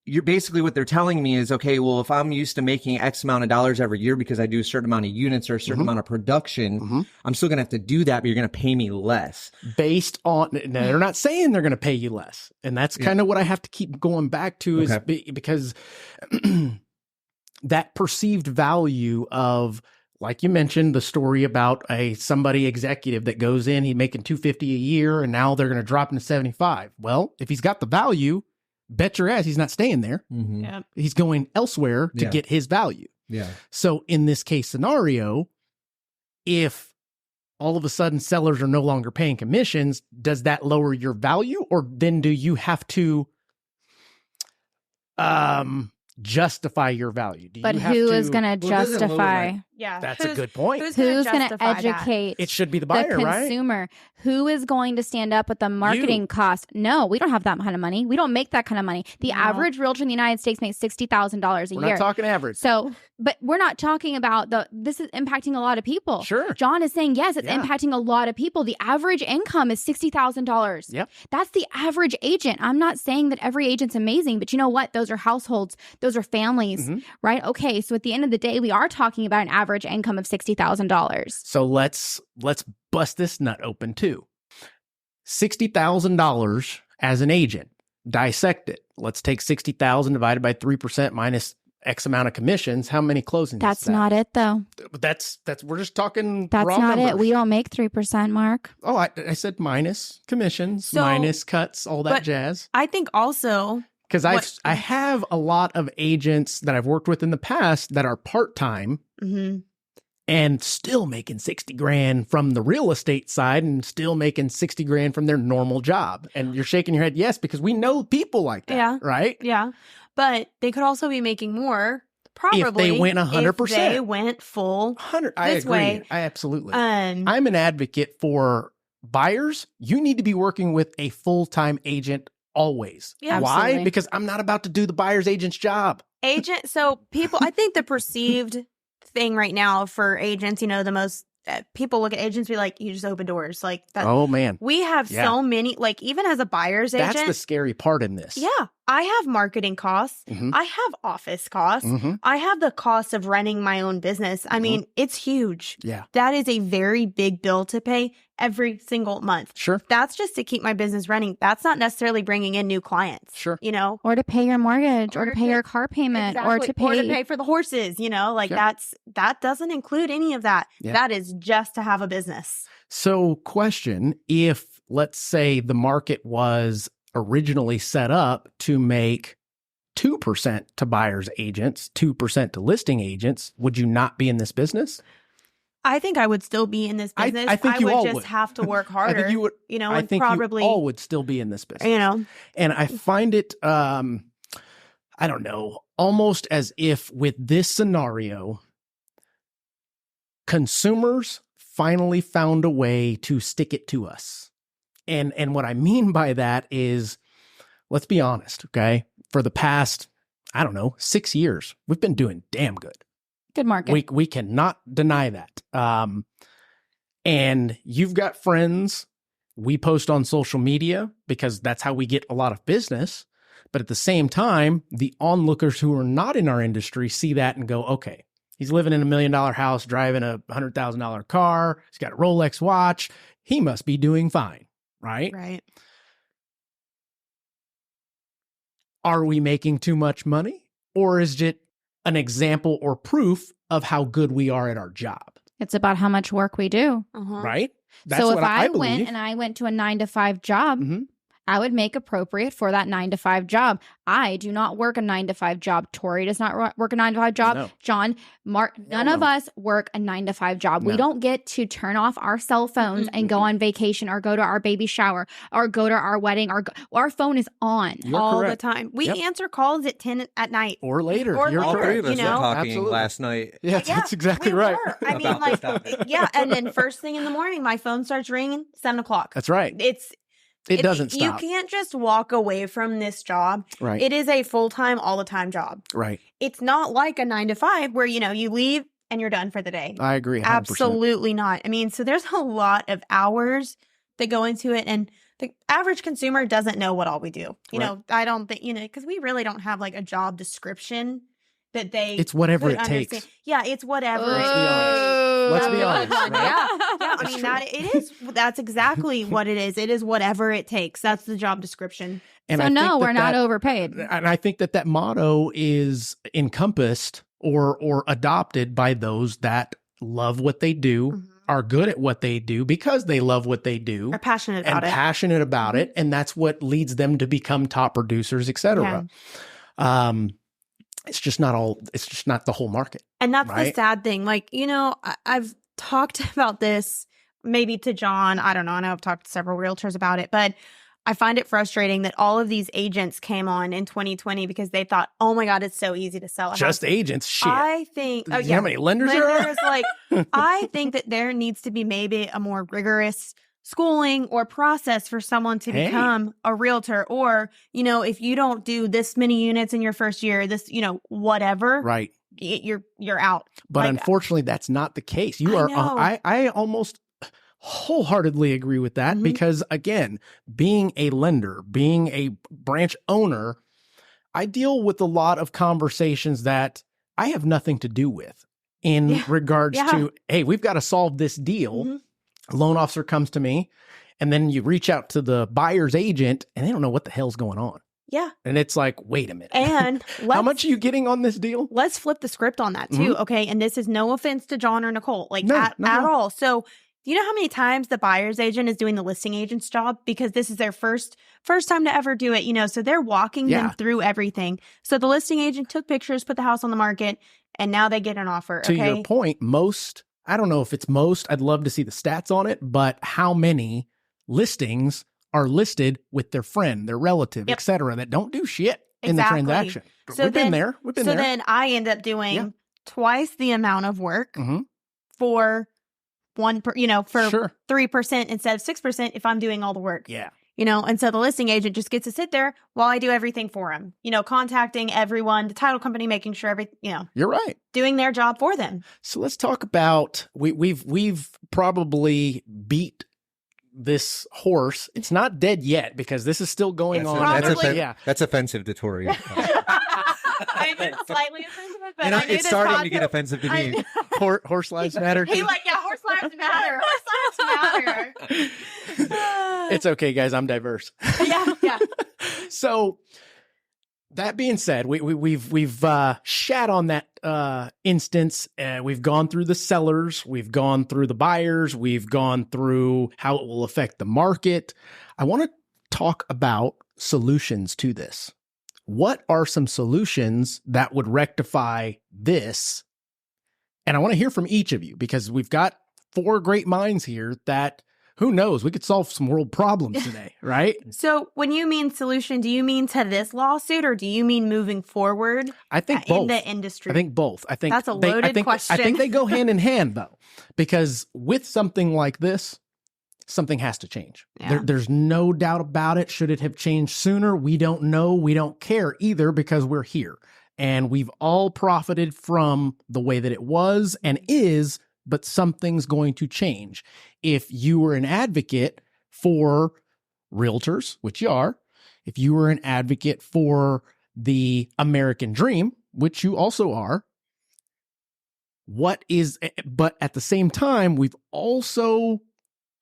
You're basically, what they're telling me is, okay, well, if I'm used to making X amount of dollars every year because I do a certain amount of units or a certain amount of production, I'm still going to have to do that, but you're going to pay me less. Based on, now, they're not saying they're going to pay you less. And that's kind of what I have to keep going back to is because that perceived value of, like you mentioned, the story about somebody executive that goes in, he's making $250 a year and now they're going to drop him to 75. Well, if he's got the value, bet your ass he's not staying there. He's going elsewhere to get his value. So in this case scenario, if all of a sudden sellers are no longer paying commissions, does that lower your value? Or then do you have to justify your value? But who is going to justify? Yeah, that's a good point. Who's going to educate? It should be the buyer, the consumer. Right? Who is going to stand up with the marketing cost? No, we don't have that kind of money. We don't make that kind of money. The average realtor in the United States makes $60,000 a year. We're not talking average. So, but we're not talking about this is impacting a lot of people. Sure. John is saying, yes, it's impacting a lot of people. The average income is $60,000. Yep. That's the average agent. I'm not saying that every agent's amazing, but you know what? Those are households. Those are families, right? Okay. So at the end of the day, we are talking about an average income of $60,000. So let's bust this nut open too. $60,000 as an agent, dissect it. Let's take 60,000 divided by 3% minus X amount of commissions. How many closings? That's not it though. That's we're just talking. That's raw not numbers. it. We don't make 3%, Mark. Oh, I said minus commissions, minus cuts, all that jazz. I think also, because I have a lot of agents that I've worked with in the past that are part-time and still making 60 grand from the real estate side and still making 60 grand from their normal job. And you're shaking your head, yes, because we know people like that, right? Yeah. But they could also be making more, probably, if they went 100%. If they went full 100. I agree. Way. I absolutely. I'm an advocate for buyers. You need to be working with a full-time agent always. Yeah, why? absolutely. Because I'm not about to do the buyer's agent's job. So people, I think the perceived thing right now for agents, the most people look at agents be like, you just open doors. Like that. Oh man. We have so many, like even as a buyer's agent. That's the scary part in this. Yeah. I have marketing costs. I have office costs. I have the cost of running my own business. I mean, it's huge. Yeah. That is a very big bill to pay every single month. Sure. That's just to keep my business running. That's not necessarily bringing in new clients. Sure. Or to pay your mortgage, or to pay your car payment, or to pay for the horses, that doesn't include any of that. Yeah. That is just to have a business. So question, if let's say the market was originally set up to make 2% to buyer's agents, 2% to listing agents, would you not be in this business? I think I would still be in this business. I think you all would just have to work harder. I think you would. I think probably you all would still be in this business. And I find it, I don't know, almost as if with this scenario, consumers finally found a way to stick it to us. And what I mean by that is, let's be honest, okay? For the past, 6 years, we've been doing damn good. Good market. We cannot deny that. And you've got friends. We post on social media because that's how we get a lot of business. But at the same time, the onlookers who are not in our industry see that and go, okay, He's living in $1 million house, driving a $100,000 car. He's got a Rolex watch. He must be doing fine, right? Right. Are we making too much money? Or is it an example or proof of how good we are at our job? It's about how much work we do. Right? That's so what if I believe. went to a 9-to-5 job, I would make appropriate for that 9-to-5 job. I do not work a 9-to-5 job. Tori does not work a 9-to-5 job. No. John, Mark, none of us work a 9-to-5 job. No. We don't get to turn off our cell phones and go on vacation or go to our baby shower or go to our wedding. Our phone is on. You're all correct. the time. We answer calls at 10 at night. Or later. Or You're later. All three of us You were know? talking Absolutely. last night. Yeah, that's exactly we right. were. I mean, About like, this topic. yeah. And then first thing in the morning, my phone starts ringing, 7 o'clock. That's right. It doesn't stop. You can't just walk away from this job. Right. It is a full-time, all the time job. Right. It's not like a 9-to-5 where, you leave and you're done for the day. I agree. 100%. Absolutely not. I mean, so there's a lot of hours that go into it, and the average consumer doesn't know what all we do. I don't think, because we really don't have like a job description that it's whatever it takes. Yeah, it's whatever. Let's be honest. Right? Yeah. I mean, that's exactly what it is. It is whatever it takes. That's the job description. And so no, we're not overpaid. And I think that motto is encompassed or adopted by those that love what they do, are good at what they do because they love what they do, are passionate about it. And that's what leads them to become top producers, etc. It's just not the whole market. And that's the sad thing. Like, I've talked about this maybe to John. I don't know. I know I've talked to several realtors about it, but I find it frustrating that all of these agents came on in 2020 because they thought, oh my God, it's so easy to sell a house. Just agents. Shit. I think, You know how many lenders there are? Like, I think that there needs to be maybe a more rigorous schooling or process for someone to become a realtor. Or, if you don't do this many units in your first year, this, whatever. Right. You're out. But unfortunately, that's not the case. You are. I almost wholeheartedly agree with that because, again, being a lender, being a branch owner, I deal with a lot of conversations that I have nothing to do with in regards to, hey, we've got to solve this deal. A loan officer comes to me, and then you reach out to the buyer's agent, and they don't know what the hell's going on. Yeah. And it's like, wait a minute. And how much are you getting on this deal? Let's flip the script on that too. Okay. And this is no offense to John or Nacole, at all. So do you know how many times the buyer's agent is doing the listing agent's job because this is their first time to ever do it, so they're walking them through everything. So the listing agent took pictures, put the house on the market, and now they get an offer. To your point, I don't know if it's most, I'd love to see the stats on it, but how many listings are listed with their friend, their relative, et cetera, that don't do shit in the transaction? So We've been there. So then I end up doing twice the amount of work for for 3% instead of 6% if I'm doing all the work. Yeah. And so the listing agent just gets to sit there while I do everything for him, contacting everyone, the title company, making sure You're right. Doing their job for them. So let's talk about, we've probably beat this horse. It's not dead yet because this is still going on. That's offensive to Tori. I'm slightly offensive, but it's starting to get offensive to me. Horse lives matter. He's like, horse lives matter. Horse lives matter. It's okay, guys. I'm diverse. Yeah. So that being said, we've shat on that instance. We've gone through the sellers, we've gone through the buyers, we've gone through how it will affect the market. I want to talk about solutions to this. What are some solutions that would rectify this? And I want to hear from each of you because we've got 4 great minds here that, who knows, we could solve some world problems today, right? So when you mean solution, do you mean to this lawsuit or do you mean moving forward? I think both. In the industry. I think both. I think that's a loaded question. I think they go hand in hand though, because with something like this, something has to change. Yeah. There's no doubt about it. Should it have changed sooner? We don't know. We don't care either because we're here and we've all profited from the way that it was and is, but something's going to change. If you were an advocate for realtors, which you are, if you were an advocate for the American dream, which you also are, but at the same time, we've also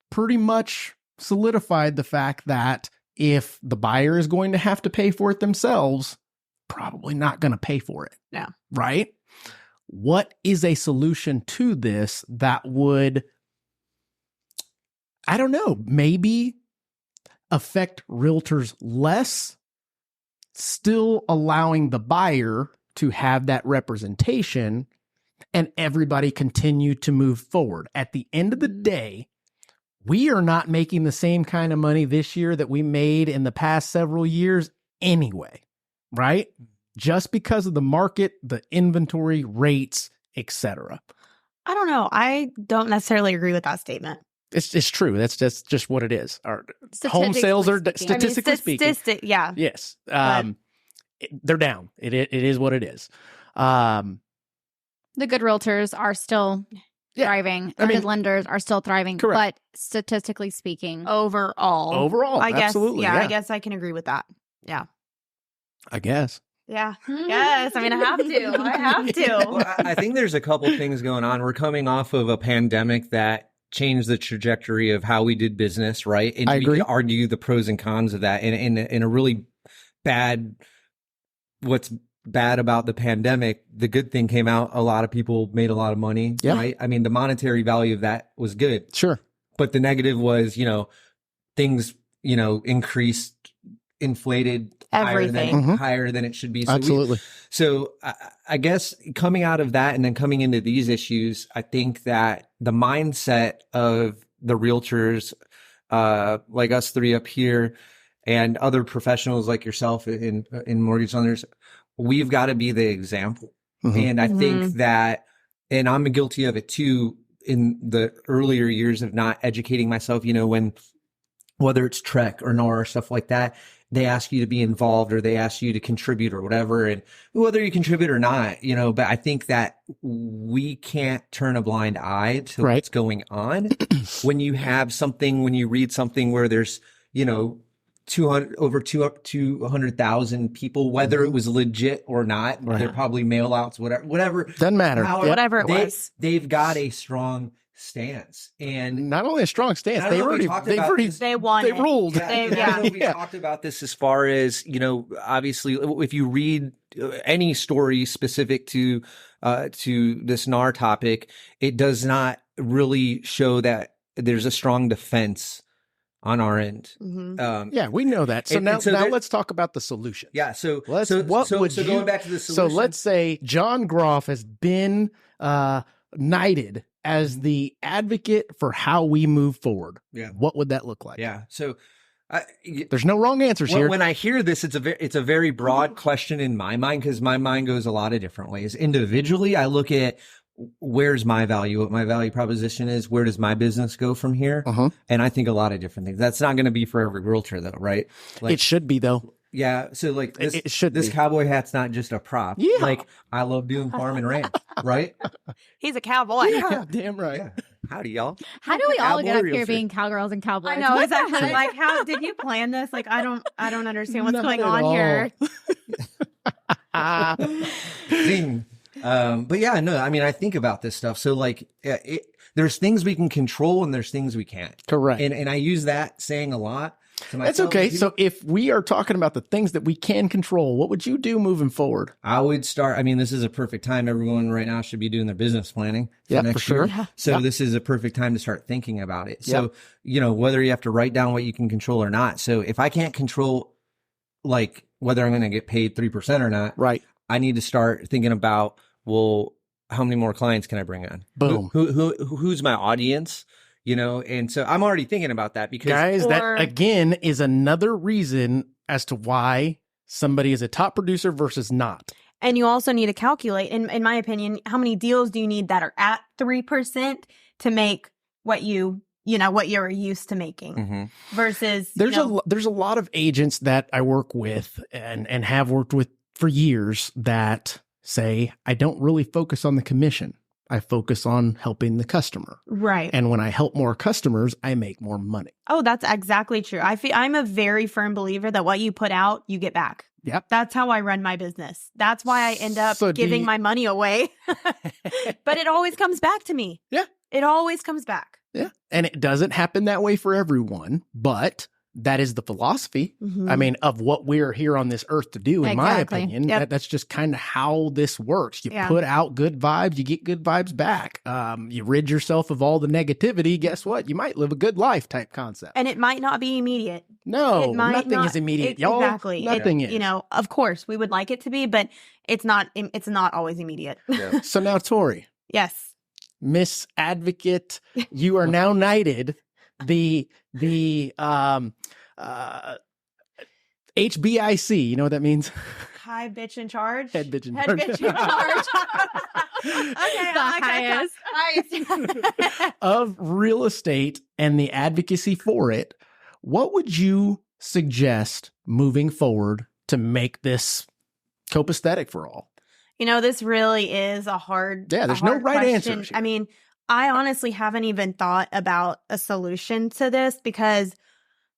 pretty much solidified the fact that if the buyer is going to have to pay for it themselves, probably not going to pay for it. Yeah. Right? What is a solution to this that would, I don't know, maybe affect realtors less, still allowing the buyer to have that representation and everybody continue to move forward? At the end of the day, we are not making the same kind of money this year that we made in the past several years anyway, right? Just because of the market, the inventory, rates, etc. I don't know. I don't necessarily agree with that statement. It's true. That's just what it is. Our home sales are statistically speaking. Yeah. Yes. They're down. It is what it is. The good realtors are still thriving. Good lenders are still thriving. Correct. But statistically speaking, overall, I guess. Absolutely. Yeah, I guess I can agree with that. Yeah. I guess. Yeah. Yes. I mean, I have to. I have to. Well, I think there's a couple things going on. We're coming off of a pandemic that changed the trajectory of how we did business, right? And I agree. We can argue the pros and cons of that. In a really bad, what's bad about the pandemic, the good thing came out. A lot of people made a lot of money, right? I mean, the monetary value of that was good. Sure. But the negative was, things, increased, inflated, everything higher than it should be. So Absolutely. So I guess coming out of that and then coming into these issues, I think that the mindset of the realtors, like us three up here and other professionals like yourself in mortgage lenders, we've got to be the example. And I think that, and I'm guilty of it too, in the earlier years of not educating myself, when, whether it's Trek or NAR or stuff like that, they ask you to be involved or they ask you to contribute or whatever. And whether you contribute or not, but I think that we can't turn a blind eye to what's going on. When you read something where there's, over 200,000 people, whether it was legit or not, they're probably mail outs, whatever. Doesn't matter. Whatever it was. They've got a strong stance, and not only a strong stance, they won. They ruled. We talked about this as far as, obviously, if you read any story specific to this NAR topic, it does not really show that there's a strong defense on our end. We know that. So now let's talk about the solution. Yeah. So going back to the solution. So let's say John Grof has been knighted as the advocate for how we move forward. Yeah. What would that look like? Yeah. So there's no wrong answers here. When I hear this, it's a very broad question in my mind, because my mind goes a lot of different ways. Individually, I look at where's my value, what my value proposition is, where does my business go from here? And I think a lot of different things. That's not going to be for every realtor though, right? It should be though. Yeah. So like this cowboy hat's not just a prop. Yeah. Like I love doing farm and ranch, right? He's a cowboy. Yeah, damn right. Yeah. Howdy, y'all. How do we all get up here being cowgirls and cowboys? I know, exactly. Like, how did you plan this? Like, I don't understand what's going on here. Zing. But yeah, no, I mean, I think about this stuff. So like, there's things we can control and there's things we can't. Correct. And I use that saying a lot to myself. That's okay. So if we are talking about the things that we can control, what would you do moving forward? I would start. I mean, this is a perfect time. Everyone right now should be doing their business planning for next for sure. year. So this is a perfect time to start thinking about it. So, whether you have to write down what you can control or not. So if I can't control like whether I'm going to get paid 3% or not, right, I need to start thinking about, well, how many more clients can I bring on? Boom. Who's my audience? And so I'm already thinking about that because guys, that again is another reason as to why somebody is a top producer versus not. And you also need to calculate, in my opinion, how many deals do you need that are at 3% to make what what you're used to making versus there's a lot of agents that I work with and have worked with for years that say, I don't really focus on the commission. I focus on helping the customer. Right. And when I help more customers, I make more money. Oh, that's exactly true. I'm a very firm believer that what you put out, you get back. Yep. That's how I run my business. That's why I end up So giving my money away. But it always comes back to me. Yeah. It always comes back. Yeah. And it doesn't happen that way for everyone, but that is the philosophy. I mean, of what we're here on this earth to do, in my opinion. Yep. That's just kind of how this works. You put out good vibes, you get good vibes back. You rid yourself of all the negativity. Guess what? You might live a good life type concept. And it might not be immediate. No, nothing is immediate, y'all. Exactly. Nothing is. You know, of course, we would like it to be, but it's not always immediate. Yeah. So now, Tori, Yes. Miss Advocate, you are now knighted the HBIC. You know what that means? High bitch in charge. Head bitch in Head charge. bitch in charge. Highest. Of real estate and the advocacy for it. What would you suggest moving forward to make this copacetic for all? You know, this really is a hard there's no right question. answer. I mean, I honestly haven't even thought about a solution to this because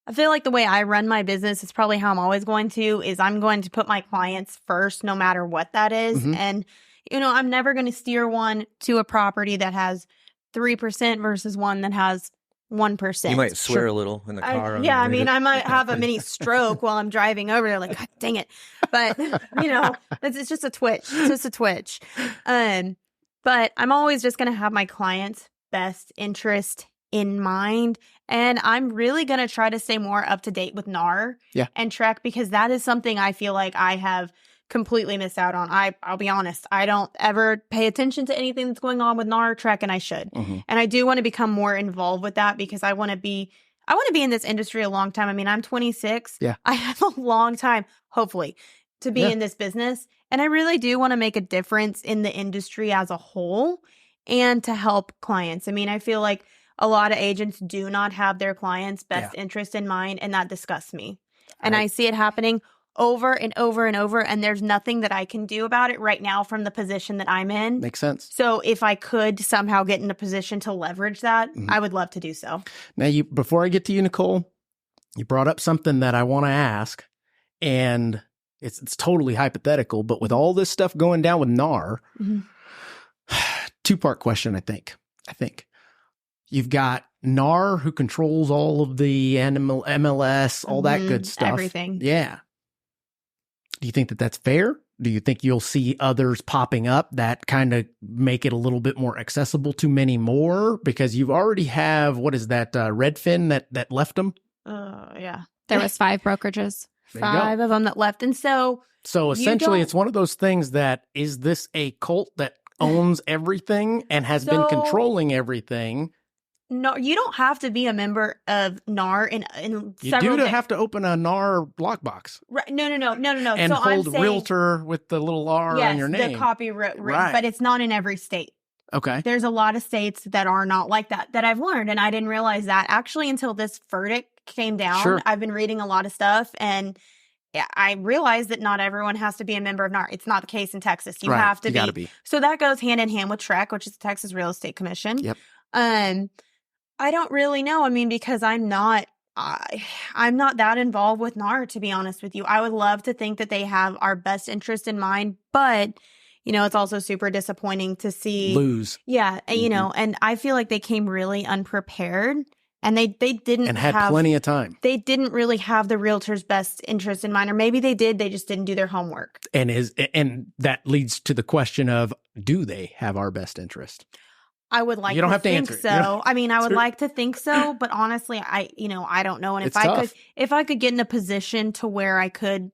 I feel like the way I run my business is probably how I'm always going to, is I'm going to put my clients first, no matter what that is. And, you know, I'm never going to steer one to a property that has 3% versus one that has 1%. You might swear a little in the car. I mean, I might have a mini stroke while I'm driving over there, like, God dang it. But, you know, it's just a twitch. It's just a twitch. But I'm always just going to have my client's best interest in mind. And I'm really going to try to stay more up to date with NAR and TREC, because that is something I feel like I have completely missed out on. I'll be honest, I don't ever pay attention to anything that's going on with NAR, TREC, and I should. And I do want to become more involved with that because I want to be in this industry a long time. I mean, I'm 26. Yeah. I have a long time, hopefully, to be in this business. And I really do want to make a difference in the industry as a whole and to help clients. I mean, I feel like a lot of agents do not have their clients' best interest in mind, and that disgusts me. And I see it happening over and over and over, and there's nothing that I can do about it right now from the position that I'm in. Makes sense. So if I could somehow get in a position to leverage that, I would love to do so. Now, before I get to you, Nacole, you brought up something that I want to ask, and it's totally hypothetical, but with all this stuff going down with NAR, two-part question, I think. You've got NAR, who controls all of the MLS, all that good stuff. Everything. Yeah. Do you think that that's fair? Do you think you'll see others popping up that kind of make it a little bit more accessible to many more? Because you already have, what is that, Redfin that left them? Yeah. There was 5 brokerages. There you go. 5 of them that left. And so essentially it's one of those things that, is this a cult that owns everything and has been controlling everything? No, you don't have to be a member of NAR in You several do have to open a NAR lockbox. Right. No. And so hold I'm saying, realtor with the little R on your name. the copyright, Right. but it's not in every state. Okay. There's a lot of states that are not like that I've learned, and I didn't realize that actually until this verdict came down. Sure. I've been reading a lot of stuff, and I realized that not everyone has to be a member of NAR. It's not the case in Texas. You Right. have to You gotta be. So that goes hand in hand with TREC, which is the Texas Real Estate Commission. Yep. I don't really know. I mean, because I'm not that involved with NAR, to be honest with you. I would love to think that they have our best interest in mind, but you know, it's also super disappointing to see lose. Yeah, you know, and I feel like they came really unprepared, and they didn't And had have plenty of time. They didn't really have the realtor's best interest in mind, or maybe they did. They just didn't do their homework. And that leads to the question of, do they have our best interest? I would like You don't to have to think answer it. so. I mean, I would like to think so, but honestly, I don't know. And It's tough. if I could get in a position to where I could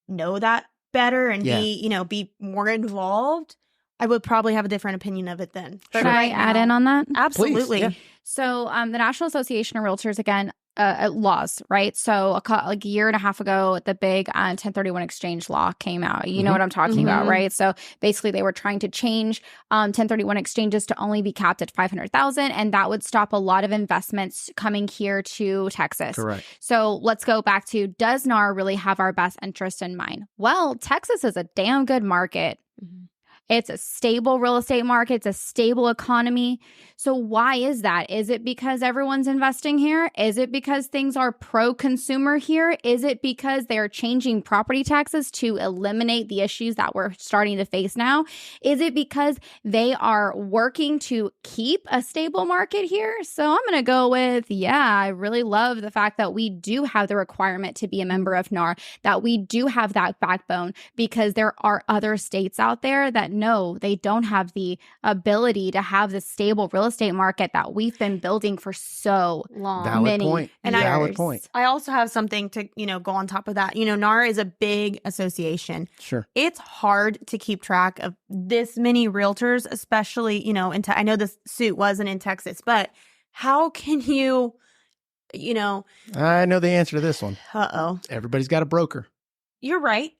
know that better and be more involved, I would probably have a different opinion of it then. But Should I add in on that? Absolutely. Please, yeah. So the National Association of Realtors, again, laws, right? So like a year and a half ago, the big 1031 exchange law came out. You know what I'm talking about, right? So basically they were trying to change 1031 exchanges to only be capped at 500,000, and that would stop a lot of investments coming here to Texas. Correct. So let's go back to, does NAR really have our best interest in mind? Well, Texas is a damn good market. It's a stable real estate market. It's a stable economy. So why is that? Is it because everyone's investing here? Is it because things are pro-consumer here? Is it because they're changing property taxes to eliminate the issues that we're starting to face now? Is it because they are working to keep a stable market here? So I'm going to go with, I really love the fact that we do have the requirement to be a member of NAR, that we do have that backbone, because there are other states out there that no, they don't have the ability to have the stable real estate market that we've been building for so long. Valid point. And Valid point. I also have something to, go on top of that. NAR is a big association. Sure. It's hard to keep track of this many realtors, especially, I know this suit wasn't in Texas, but how can you, I know the answer to this one. Uh-oh. Everybody's got a broker. You're right.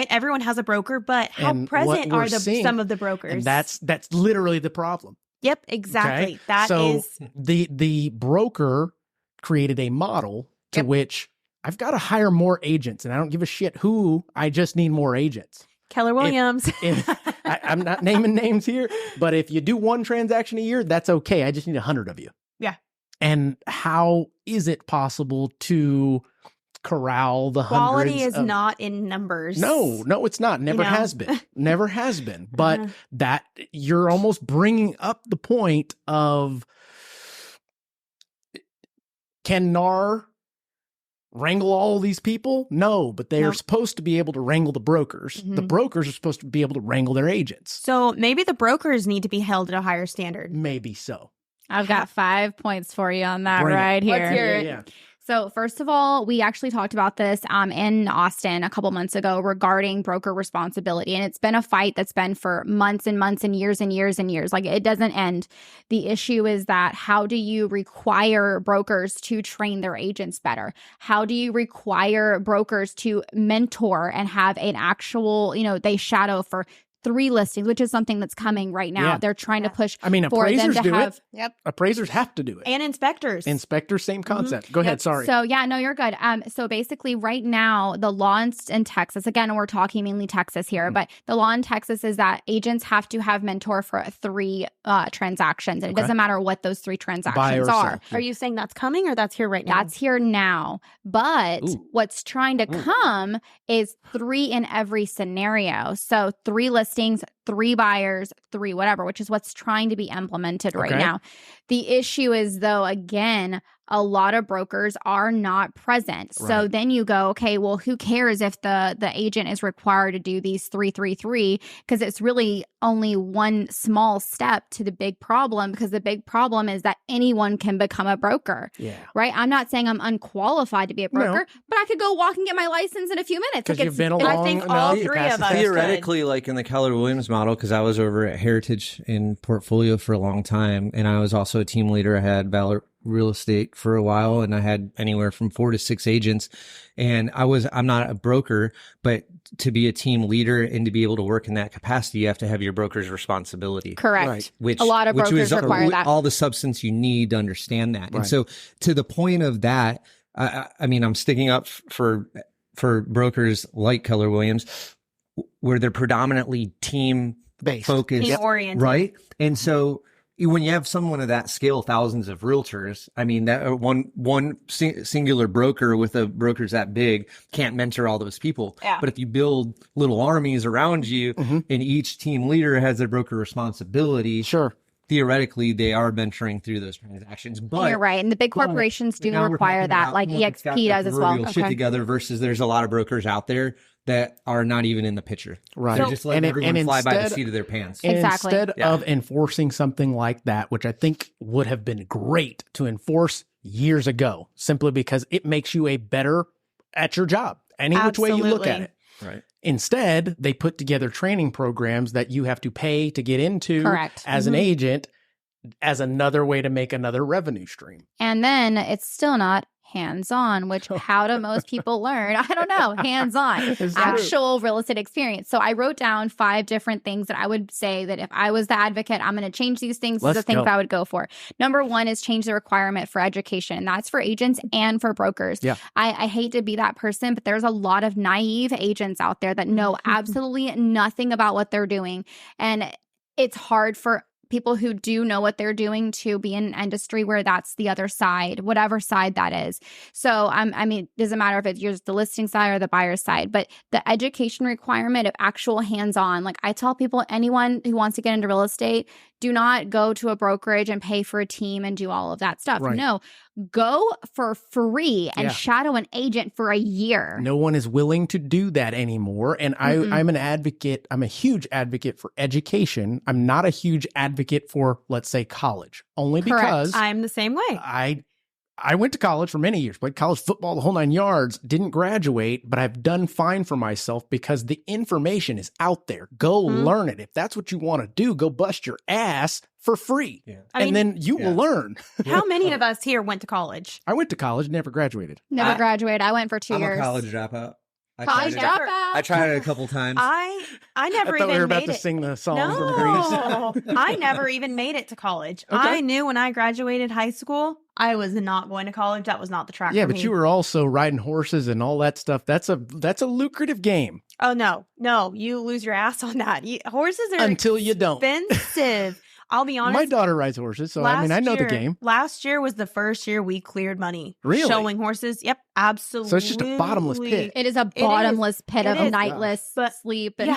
Everyone has a broker, but how present are some of the brokers? And that's literally the problem. Yep, exactly. Okay? That is the broker created a model to which I've got to hire more agents, and I don't give a shit who. I just need more agents. Keller Williams. I'm not naming names here, but if you do one transaction a year, that's okay. I just need 100 of you. Yeah. And how is it possible to corral the quality hundreds is not in numbers? No, it's not. Never has been. Never has been. But that you're almost bringing up the point of, can NAR wrangle all these people? No, but they are supposed to be able to wrangle the brokers. Mm-hmm. The brokers are supposed to be able to wrangle their agents. So maybe the brokers need to be held at a higher standard. Maybe so. I've got 5 points for you on that Bring right it. here. Let's hear it. Yeah. So first of all, we actually talked about this in Austin a couple months ago regarding broker responsibility. And it's been a fight that's been for months and months and years and years and years. Like, it doesn't end. The issue is that how do you require brokers to train their agents better? How do you require brokers to mentor and have an actual, they shadow for 3 listings, which is something that's coming right now. Yeah. They're trying to push for them to do have. It. Yep. Appraisers have to do it. And inspectors. Inspectors, same concept. Go ahead. Sorry. So no, you're good. So basically right now, the law in Texas, again, we're talking mainly Texas here, but the law in Texas is that agents have to have mentor for 3 transactions. And it doesn't matter what those 3 transactions are. Are you saying that's coming or that's here right now? That's here now. But what's trying to come is 3 in every scenario. So 3 listings, 3 buyers, 3 whatever, which is what's trying to be implemented right now. The issue is, though, again, a lot of brokers are not present. Right. So then you go, okay, well, who cares if the agent is required to do these 3, 3, 3? Because it's really only one small step to the big problem, because the big problem is that anyone can become a broker. Yeah. Right? I'm not saying I'm unqualified to be a broker, but I could go walk and get my license in a few minutes. Because you've been along. I think all 3 of us theoretically, like in the Keller Williams model, because I was over at Heritage in Portfolio for a long time, and I was also a team leader. I had Valor Real Estate for a while, and I had anywhere from 4 to 6 agents. And I'm not a broker, but to be a team leader and to be able to work in that capacity, you have to have your broker's responsibility. Correct. Right. Which a lot of brokers require that. All the substance you need to understand that. Right. And so to the point of that, I mean, I'm sticking up for brokers like Keller Williams, where they're predominantly team focused, team oriented. Right? And so when you have someone of that scale, thousands of realtors, I mean, that one singular broker with a broker's that big can't mentor all those people. Yeah. But if you build little armies around you, and each team leader has their broker responsibility, theoretically they are mentoring through those transactions. But you're right, and the big corporations do require that, like EXP does as well. Shit together versus there's a lot of brokers out there that are not even in the picture. Right. They're just letting everyone fly by the seat of their pants. Exactly. Instead of enforcing something like that, which I think would have been great to enforce years ago, simply because it makes you a better at your job, any which way you look at it. Right. Instead, they put together training programs that you have to pay to get into as an agent, as another way to make another revenue stream. And then it's still not hands-on, which how do most people learn? I don't know. Hands-on, actual real estate experience. So I wrote down 5 different things that I would say that if I was the advocate, I'm going to change these things. These are the things I would go for. Number 1 is change the requirement for education. And that's for agents and for brokers. Yeah. I hate to be that person, but there's a lot of naive agents out there that know absolutely nothing about what they're doing. And it's hard for people who do know what they're doing to be in an industry where that's the other side, whatever side that is. So, I mean, it doesn't matter if it's just the listing side or the buyer's side, but the education requirement of actual hands-on, like I tell people, anyone who wants to get into real estate, do not go to a brokerage and pay for a team and do all of that stuff. Right. No, go for free and shadow an agent for a year. No one is willing to do that anymore. And I'm an advocate. I'm a huge advocate for education. I'm not a huge advocate for, let's say, college, only because I'm the same way. I went to college for many years, played college football, the whole 9 yards, didn't graduate, but I've done fine for myself because the information is out there. Go learn it. If that's what you want to do, go bust your ass for free. Yeah. And then you will learn. How many of us here went to college? I went to college, never graduated. Never graduated. I went for 2 years. I'm a college dropout. I tried it a couple times. I never even we were about made to it. sing the song from Greece. I never even made it to college. Okay. I knew when I graduated high school, I was not going to college. That was not the track for me. Yeah, but you were also riding horses and all that stuff. That's a lucrative game. Oh, no. You lose your ass on that. Horses are until you don't. Expensive. I'll be honest. My daughter rides horses, so I know the game. Last year was the first year we cleared money. Really? Showing horses. Yep, absolutely. So it's just a bottomless pit. It is a bottomless pit of nightless sleep. And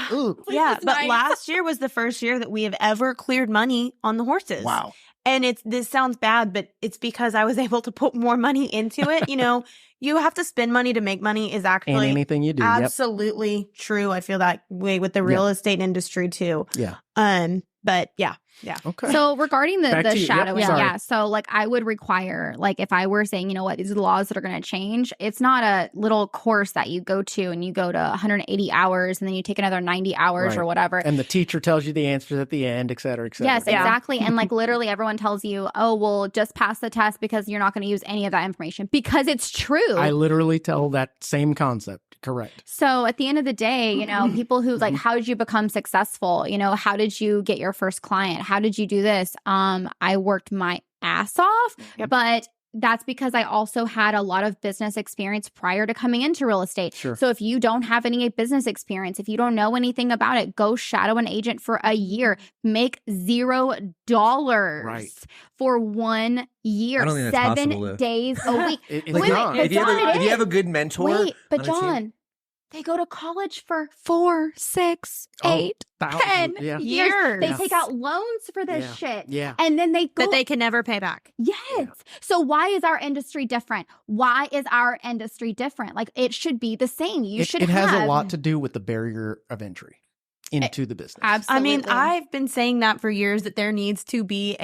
but last year was the first year that we have ever cleared money on the horses. Wow. And this sounds bad, but it's because I was able to put more money into it. You know, you have to spend money to make money is actually and anything you do. Absolutely true. I feel that way with the real estate industry too. Yeah. But yeah. Okay. So regarding the shadowing, so like I would require, like if I were saying, you know what, these are the laws that are going to change, it's not a little course that you go to and you go to 180 hours and then you take another 90 hours or whatever. And the teacher tells you the answers at the end, et cetera, et cetera. Yes, exactly. And like literally everyone tells you, oh, well, just pass the test because you're not going to use any of that information because it's true. I literally tell that same concept. Correct. So at the end of the day, you know, people who like, how did you become successful? You know, how did you get your first client? How did you do this? I worked my ass off, but that's because I also had a lot of business experience prior to coming into real estate. Sure. So if you don't have any business experience, if you don't know anything about it, go shadow an agent for a year. Make $0 for 1 year, 7 days a week. If you have a good mentor. Wait, but John, they go to college for 4, 6, 8, 10 years. They take out loans for this shit. Yeah. And then they go. That they can never pay back. Yes. Yeah. So why is our industry different? Like it should be the same. It has a lot to do with the barrier of entry into the business. Absolutely. I mean, I've been saying that for years that there needs to be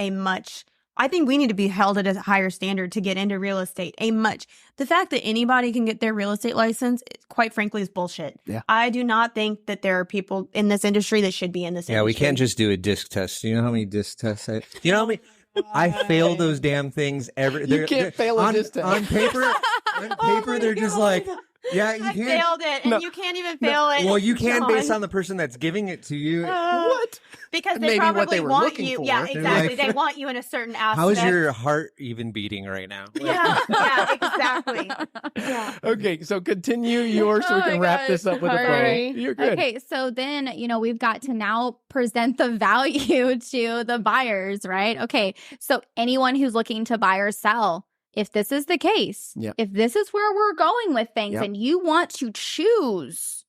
I think we need to be held at a higher standard to get into real estate. The fact that anybody can get their real estate license, quite frankly, is bullshit. Yeah. I do not think that there are people in this industry that should be in this industry. Yeah, we can't just do a disc test. You know how many disc tests you know how many? I fail those damn things You can't fail a disc test. On paper, they're just like... Yeah, you can't. I failed it, and you can't even fail it. Well, you can based on the person that's giving it to you. What? Because they probably want you. Yeah, exactly. They want you in a certain aspect. How is your heart even beating right now? Yeah, exactly. Yeah. Okay, so continue yours so we can wrap this up with a bow. You're good. Okay, so then, we've got to now present the value to the buyers, right? Okay, so anyone who's looking to buy or sell, if this is the case, if this is where we're going with things and you want to choose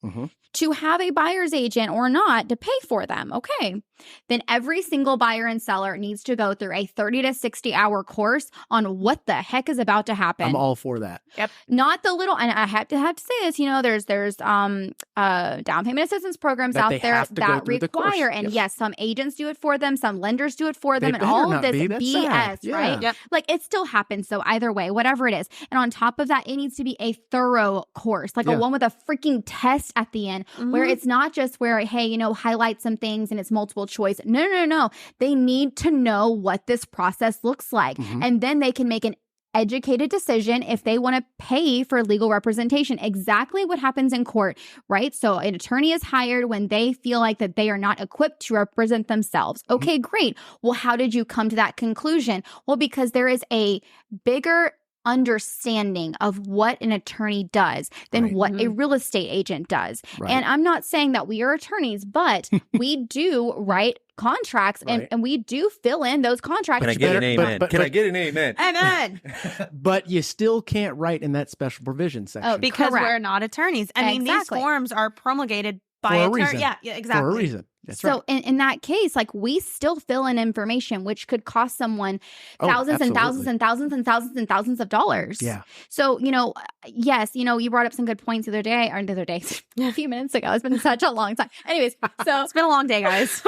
to have a buyer's agent or not to pay for them, okay, then every single buyer and seller needs to go through a 30 to 60 hour course on what the heck is about to happen. I'm all for that. Yep. Not the little, and I have to say this, there's down payment assistance programs out there that require, and yes, some agents do it for them, some lenders do it for them, and all of this BS, right? Yep. Like it still happens. So either way, whatever it is. And on top of that, it needs to be a thorough course, like a one with a freaking test at the end, where it's not just where, hey, highlight some things and it's multiple choice. No. They need to know what this process looks like. And then they can make an educated decision if they want to pay for legal representation. Exactly what happens in court, right? So an attorney is hired when they feel like that they are not equipped to represent themselves. Okay, great. Well, how did you come to that conclusion? Well, because there is a bigger understanding of what an attorney does than what a real estate agent does. And I'm not saying that we are attorneys, but we do write contracts and we do fill in those contracts. Can I get an amen? Can I get an amen? Amen. But you still can't write in that special provision section. Oh, because we're not attorneys. I mean, these forms are promulgated by attorneys. Yeah, exactly. For a reason. That's right. So in that case, like we still fill in information, which could cost someone thousands and thousands and thousands and thousands and thousands of dollars. Yeah. So, yes, you brought up some good points a few minutes ago. It's been such a long time. Anyways, so it's been a long day, guys.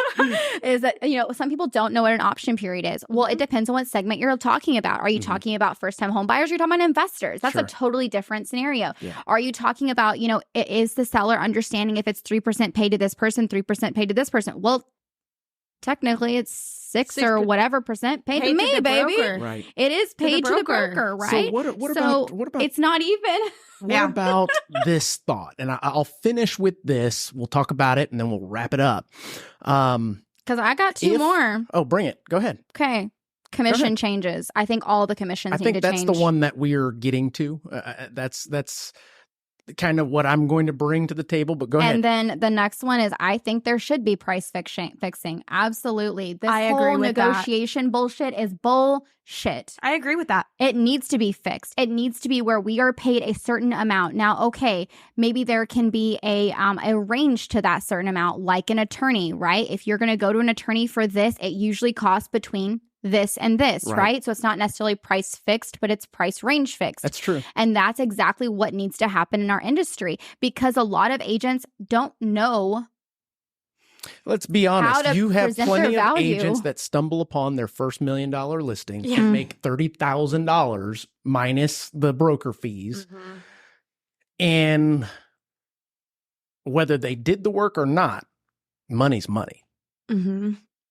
Is that, some people don't know what an option period is. Well, it depends on what segment you're talking about. Are you talking about first-time home buyers? Or you're talking about investors. That's a totally different scenario. Yeah. Are you talking about, is the seller understanding if it's 3% paid to this person, 3% paid to this person? Well, technically it's 6 or whatever percent paid to me, baby. Right. It is paid to the broker, right? So what about it's not even. What about this thought? And I'll finish with this. We'll talk about it and then we'll wrap it up. Because I got two more. Oh, bring it. Go ahead. Okay. Commission changes. I think all the commissions need to change. I think that's the one that we're getting to. That's kind of what I'm going to bring to the table, but go ahead. And then the next one is I think there should be price fixing. Absolutely. This whole negotiation bullshit is bullshit. I agree with that. It needs to be fixed. It needs to be where we are paid a certain amount. Now, okay, maybe there can be a range to that certain amount, like an attorney, right? If you're going to go to an attorney for this, it usually costs between this and this, right? So it's not necessarily price fixed, but it's price range fixed. That's true. And that's exactly what needs to happen in our industry because a lot of agents don't know. Let's be honest. You have plenty of agents that stumble upon their first $1 million listing and make $30,000 minus the broker fees. And whether they did the work or not, money's money.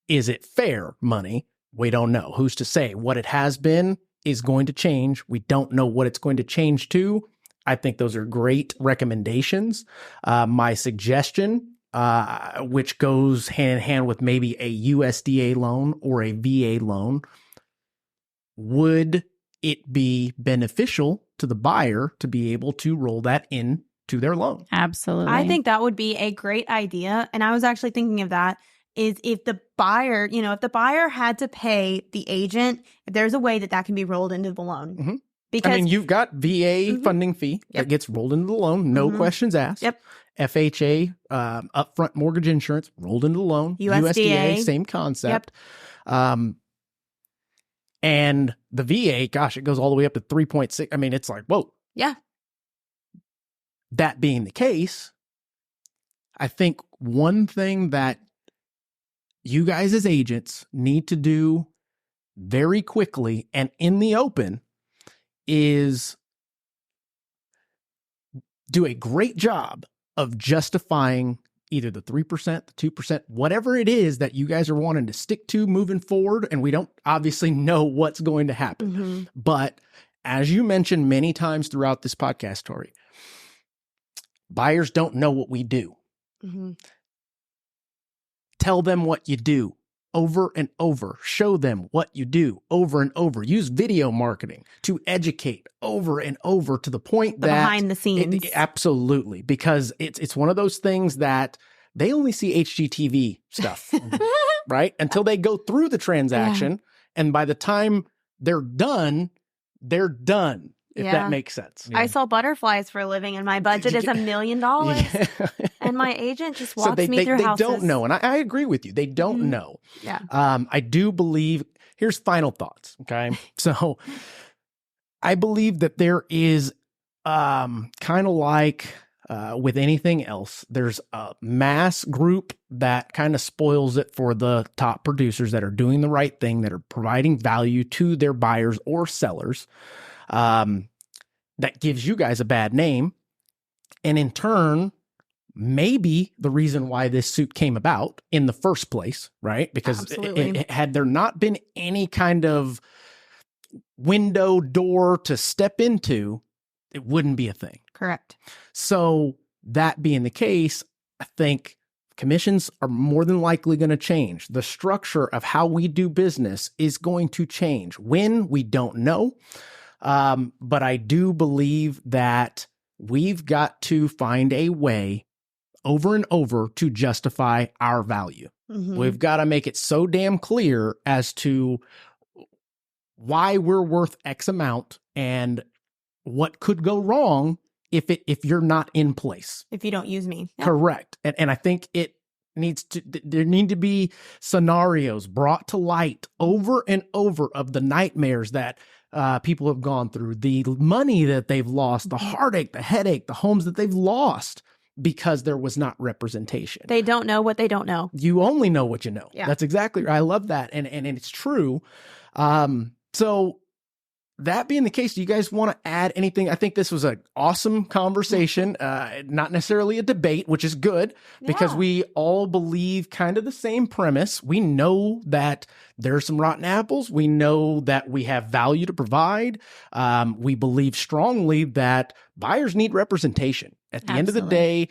Is it fair money? We don't know. Who's to say? What it has been is going to change. We don't know what it's going to change to. I think those are great recommendations. My suggestion, which goes hand in hand with maybe a USDA loan or a VA loan, would it be beneficial to the buyer to be able to roll that in to their loan? Absolutely. I think that would be a great idea. And I was actually thinking of that. Is if the buyer, if the buyer had to pay the agent, if there's a way that can be rolled into the loan. Because you've got VA funding fee that gets rolled into the loan, no questions asked. FHA, upfront mortgage insurance, rolled into the loan. USDA, same concept. And the VA, gosh, it goes all the way up to 3.6. I mean, it's like, whoa. Yeah. That being the case, I think one thing that you guys as agents need to do very quickly and in the open is do a great job of justifying either the 3%, the 2%, whatever it is that you guys are wanting to stick to moving forward. And we don't obviously know what's going to happen. But as you mentioned many times throughout this podcast, Tori, buyers don't know what we do. Tell them what you do over and over. Show them what you do over and over. Use video marketing to educate over and over to the point that behind the scenes. Absolutely. Because it's one of those things that they only see HGTV stuff, right? Until they go through the transaction. And by the time they're done, if that makes sense. I sell butterflies for a living and my budget is $1 million. And my agent just walks me through houses. They don't know. And I agree with you. They don't know. Yeah. I do believe, here's final thoughts. Okay. So I believe that there is kind of like with anything else, there's a mass group that kind of spoils it for the top producers that are doing the right thing, that are providing value to their buyers or sellers. That gives you guys a bad name. And in turn, maybe the reason why this suit came about in the first place, right? Because had there not been any kind of window door to step into, it wouldn't be a thing. Correct. So that being the case, I think commissions are more than likely going to change. The structure of how we do business is going to change. When, we don't know. But I do believe that we've got to find a way over and over to justify our value. Mm-hmm. We've got to make it so damn clear as to why we're worth X amount and what could go wrong if you're not in place. If you don't use me. Yeah. Correct. And I think there need to be scenarios brought to light over and over of the nightmares that people have gone through, the money that they've lost, the heartache, the headache, the homes that they've lost because there was not representation. They don't know what they don't know. You only know what you know. Yeah. That's exactly right. I love that. And it's true. So that being the case, do you guys want to add anything? I think this was an awesome conversation, not necessarily a debate, which is good because we all believe kind of the same premise. We know that there's some rotten apples. We know that we have value to provide. We believe strongly that buyers need representation. At the end of the day,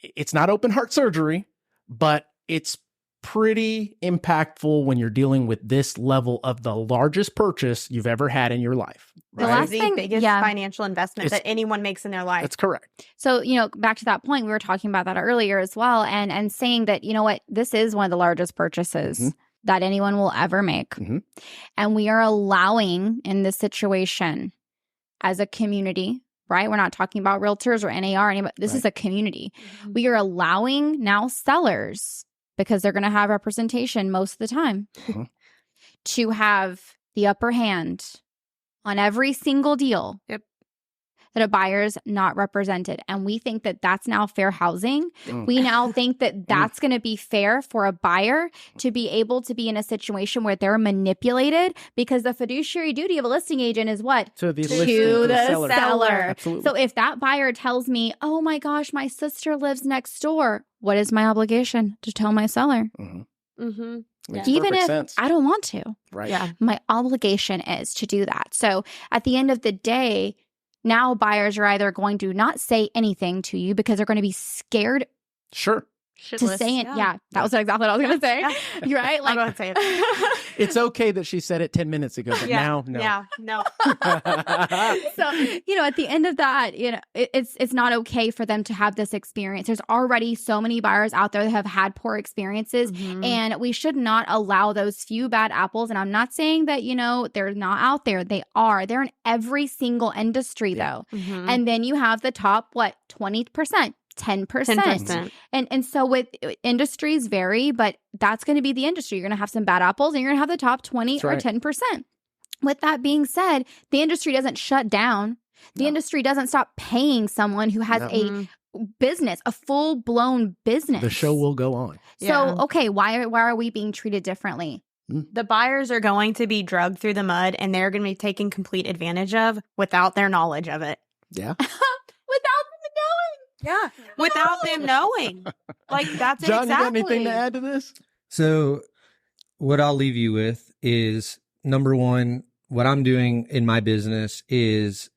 it's not open heart surgery, but it's pretty impactful when you're dealing with this level of the largest purchase you've ever had in your life. Right? The last thing, biggest financial investment that anyone makes in their life. That's correct. So, back to that point, we were talking about that earlier as well, and saying that, this is one of the largest purchases that anyone will ever make. And we are allowing in this situation as a community, right? We're not talking about realtors or NAR, anybody. This is a community. We are allowing now sellers, because they're going to have representation most of the time, to have the upper hand on every single deal that a buyer's not represented. And we think that that's now fair housing. We now think that that's going to be fair for a buyer to be able to be in a situation where they're manipulated, because the fiduciary duty of a listing agent is what? To the seller. Absolutely. So if that buyer tells me, oh my gosh, my sister lives next door, what is my obligation? To tell my seller? Even if I don't want to. Right. Yeah. My obligation is to do that. So at the end of the day, now buyers are either going to not say anything to you because they're going to be scared to say it. Yeah, that was exactly what I was going to say. You're right. I'm going to say it. It's okay that she said it 10 minutes ago, but now, no. Yeah, no. So, at the end of that, it's not okay for them to have this experience. There's already so many buyers out there that have had poor experiences, and we should not allow those few bad apples. And I'm not saying that, they're not out there. They are. They're in every single industry, though. And then you have the top, 20%. 10%. And so with industries vary, but that's going to be the industry. You're going to have some bad apples and you're going to have the top 20 or 10%. With that being said, the industry doesn't shut down. The industry doesn't stop paying someone who has a business, a full-blown business. The show will go on. So, okay, why are we being treated differently? The buyers are going to be drugged through the mud, and they're going to be taken complete advantage of without their knowledge of it. Yeah. Without them knowing. Like, that's John, exactly. you got anything to add to this? So what I'll leave you with is, number one, what I'm doing in my business is,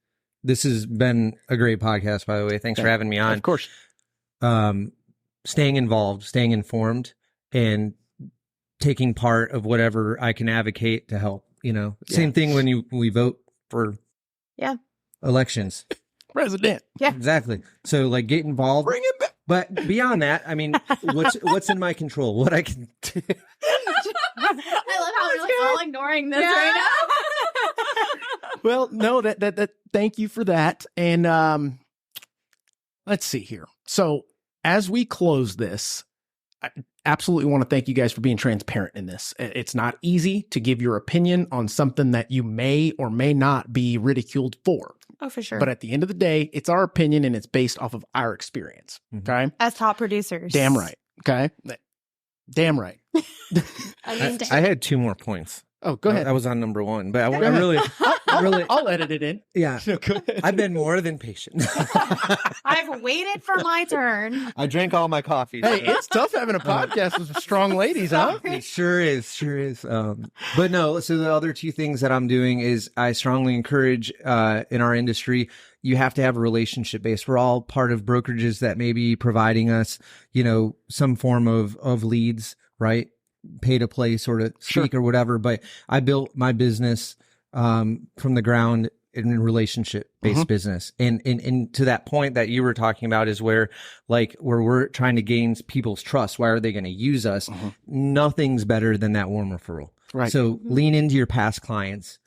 this has been a great podcast, by the way. Thanks for having me on. Of course. Staying involved, staying informed, and taking part of whatever I can advocate to help. Same thing when we vote for elections. President. Yeah. Exactly. So get involved. Bring it back. But beyond that, I mean, what's in my control? What I can do. I love how we're all ignoring this right now. Well, no, that thank you for that. And let's see here. So as we close this, I absolutely want to thank you guys for being transparent in this. It's not easy to give your opinion on something that you may or may not be ridiculed for. Oh, for sure. But at the end of the day, it's our opinion and it's based off of our experience. Okay. As top producers. Damn right. Okay. Damn right. I had two more points. Oh, go ahead. I was on number 1, but I really, I'll edit it in. yeah. No, go ahead. I've been more than patient. I've waited for my turn. I drank all my coffee. Hey, it's tough having a podcast with strong ladies, huh? It sure is. But no, so the other 2 things that I'm doing is I strongly encourage in our industry, you have to have a relationship base. We're all part of brokerages that may be providing us, some form of leads, right? Pay to play sort of speak or whatever. But I built my business from the ground in a relationship based business. And to that point that you were talking about is where we're trying to gain people's trust. Why are they going to use us? Nothing's better than that warm referral. Right. So lean into your past clients,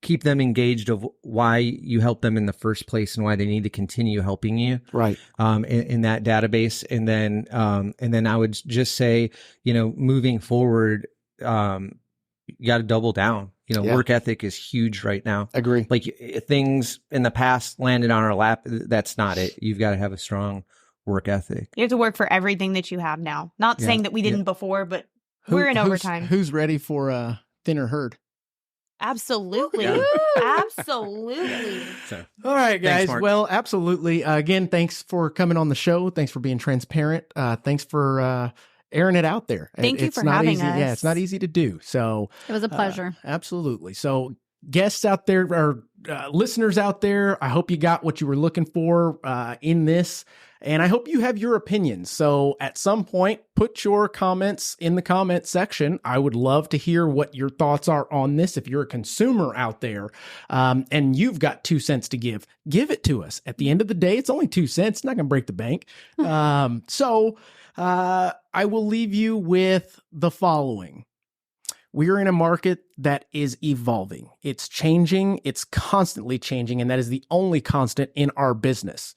keep them engaged of why you helped them in the first place and why they need to continue helping you. Right. In that database. And then I would just say, moving forward, you got to double down. Work ethic is huge right now. Agree. Like things in the past landed on our lap. That's not it. You've got to have a strong work ethic. You have to work for everything that you have now. Not saying that we didn't before, but we're in overtime. Who's ready for a thinner herd? Absolutely. Yeah. Absolutely. So, all right, guys. Thanks, well, absolutely. Again, thanks for coming on the show. Thanks for being transparent. Thanks for airing it out there. Thank you it's for not having easy. us. Yeah, it's not easy to do. So It was a pleasure. Absolutely. So guests out there or listeners out there, I hope you got what you were looking for in this. And I hope you have your opinions. So at some point, put your comments in the comment section. I would love to hear what your thoughts are on this. If you're a consumer out there and you've got 2 cents to give it to us. At the end of the day, it's only 2 cents. It's not going to break the bank. So I will leave you with the following. We're in a market that is evolving. It's changing. It's constantly changing. And that is the only constant in our business.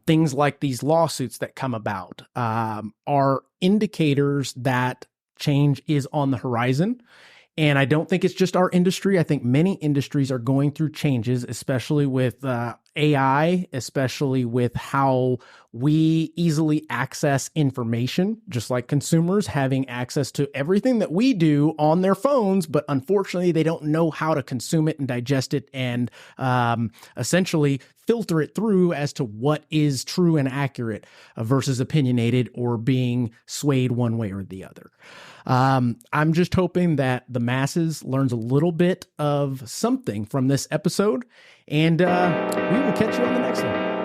Things like these lawsuits that come about are indicators that change is on the horizon. And I don't think it's just our industry. I think many industries are going through changes, especially with AI, especially with how we easily access information, just like consumers having access to everything that we do on their phones, but unfortunately they don't know how to consume it and digest it and essentially filter it through as to what is true and accurate versus opinionated or being swayed one way or the other. I'm just hoping that the masses learns a little bit of something from this episode, and we will catch you on the next one.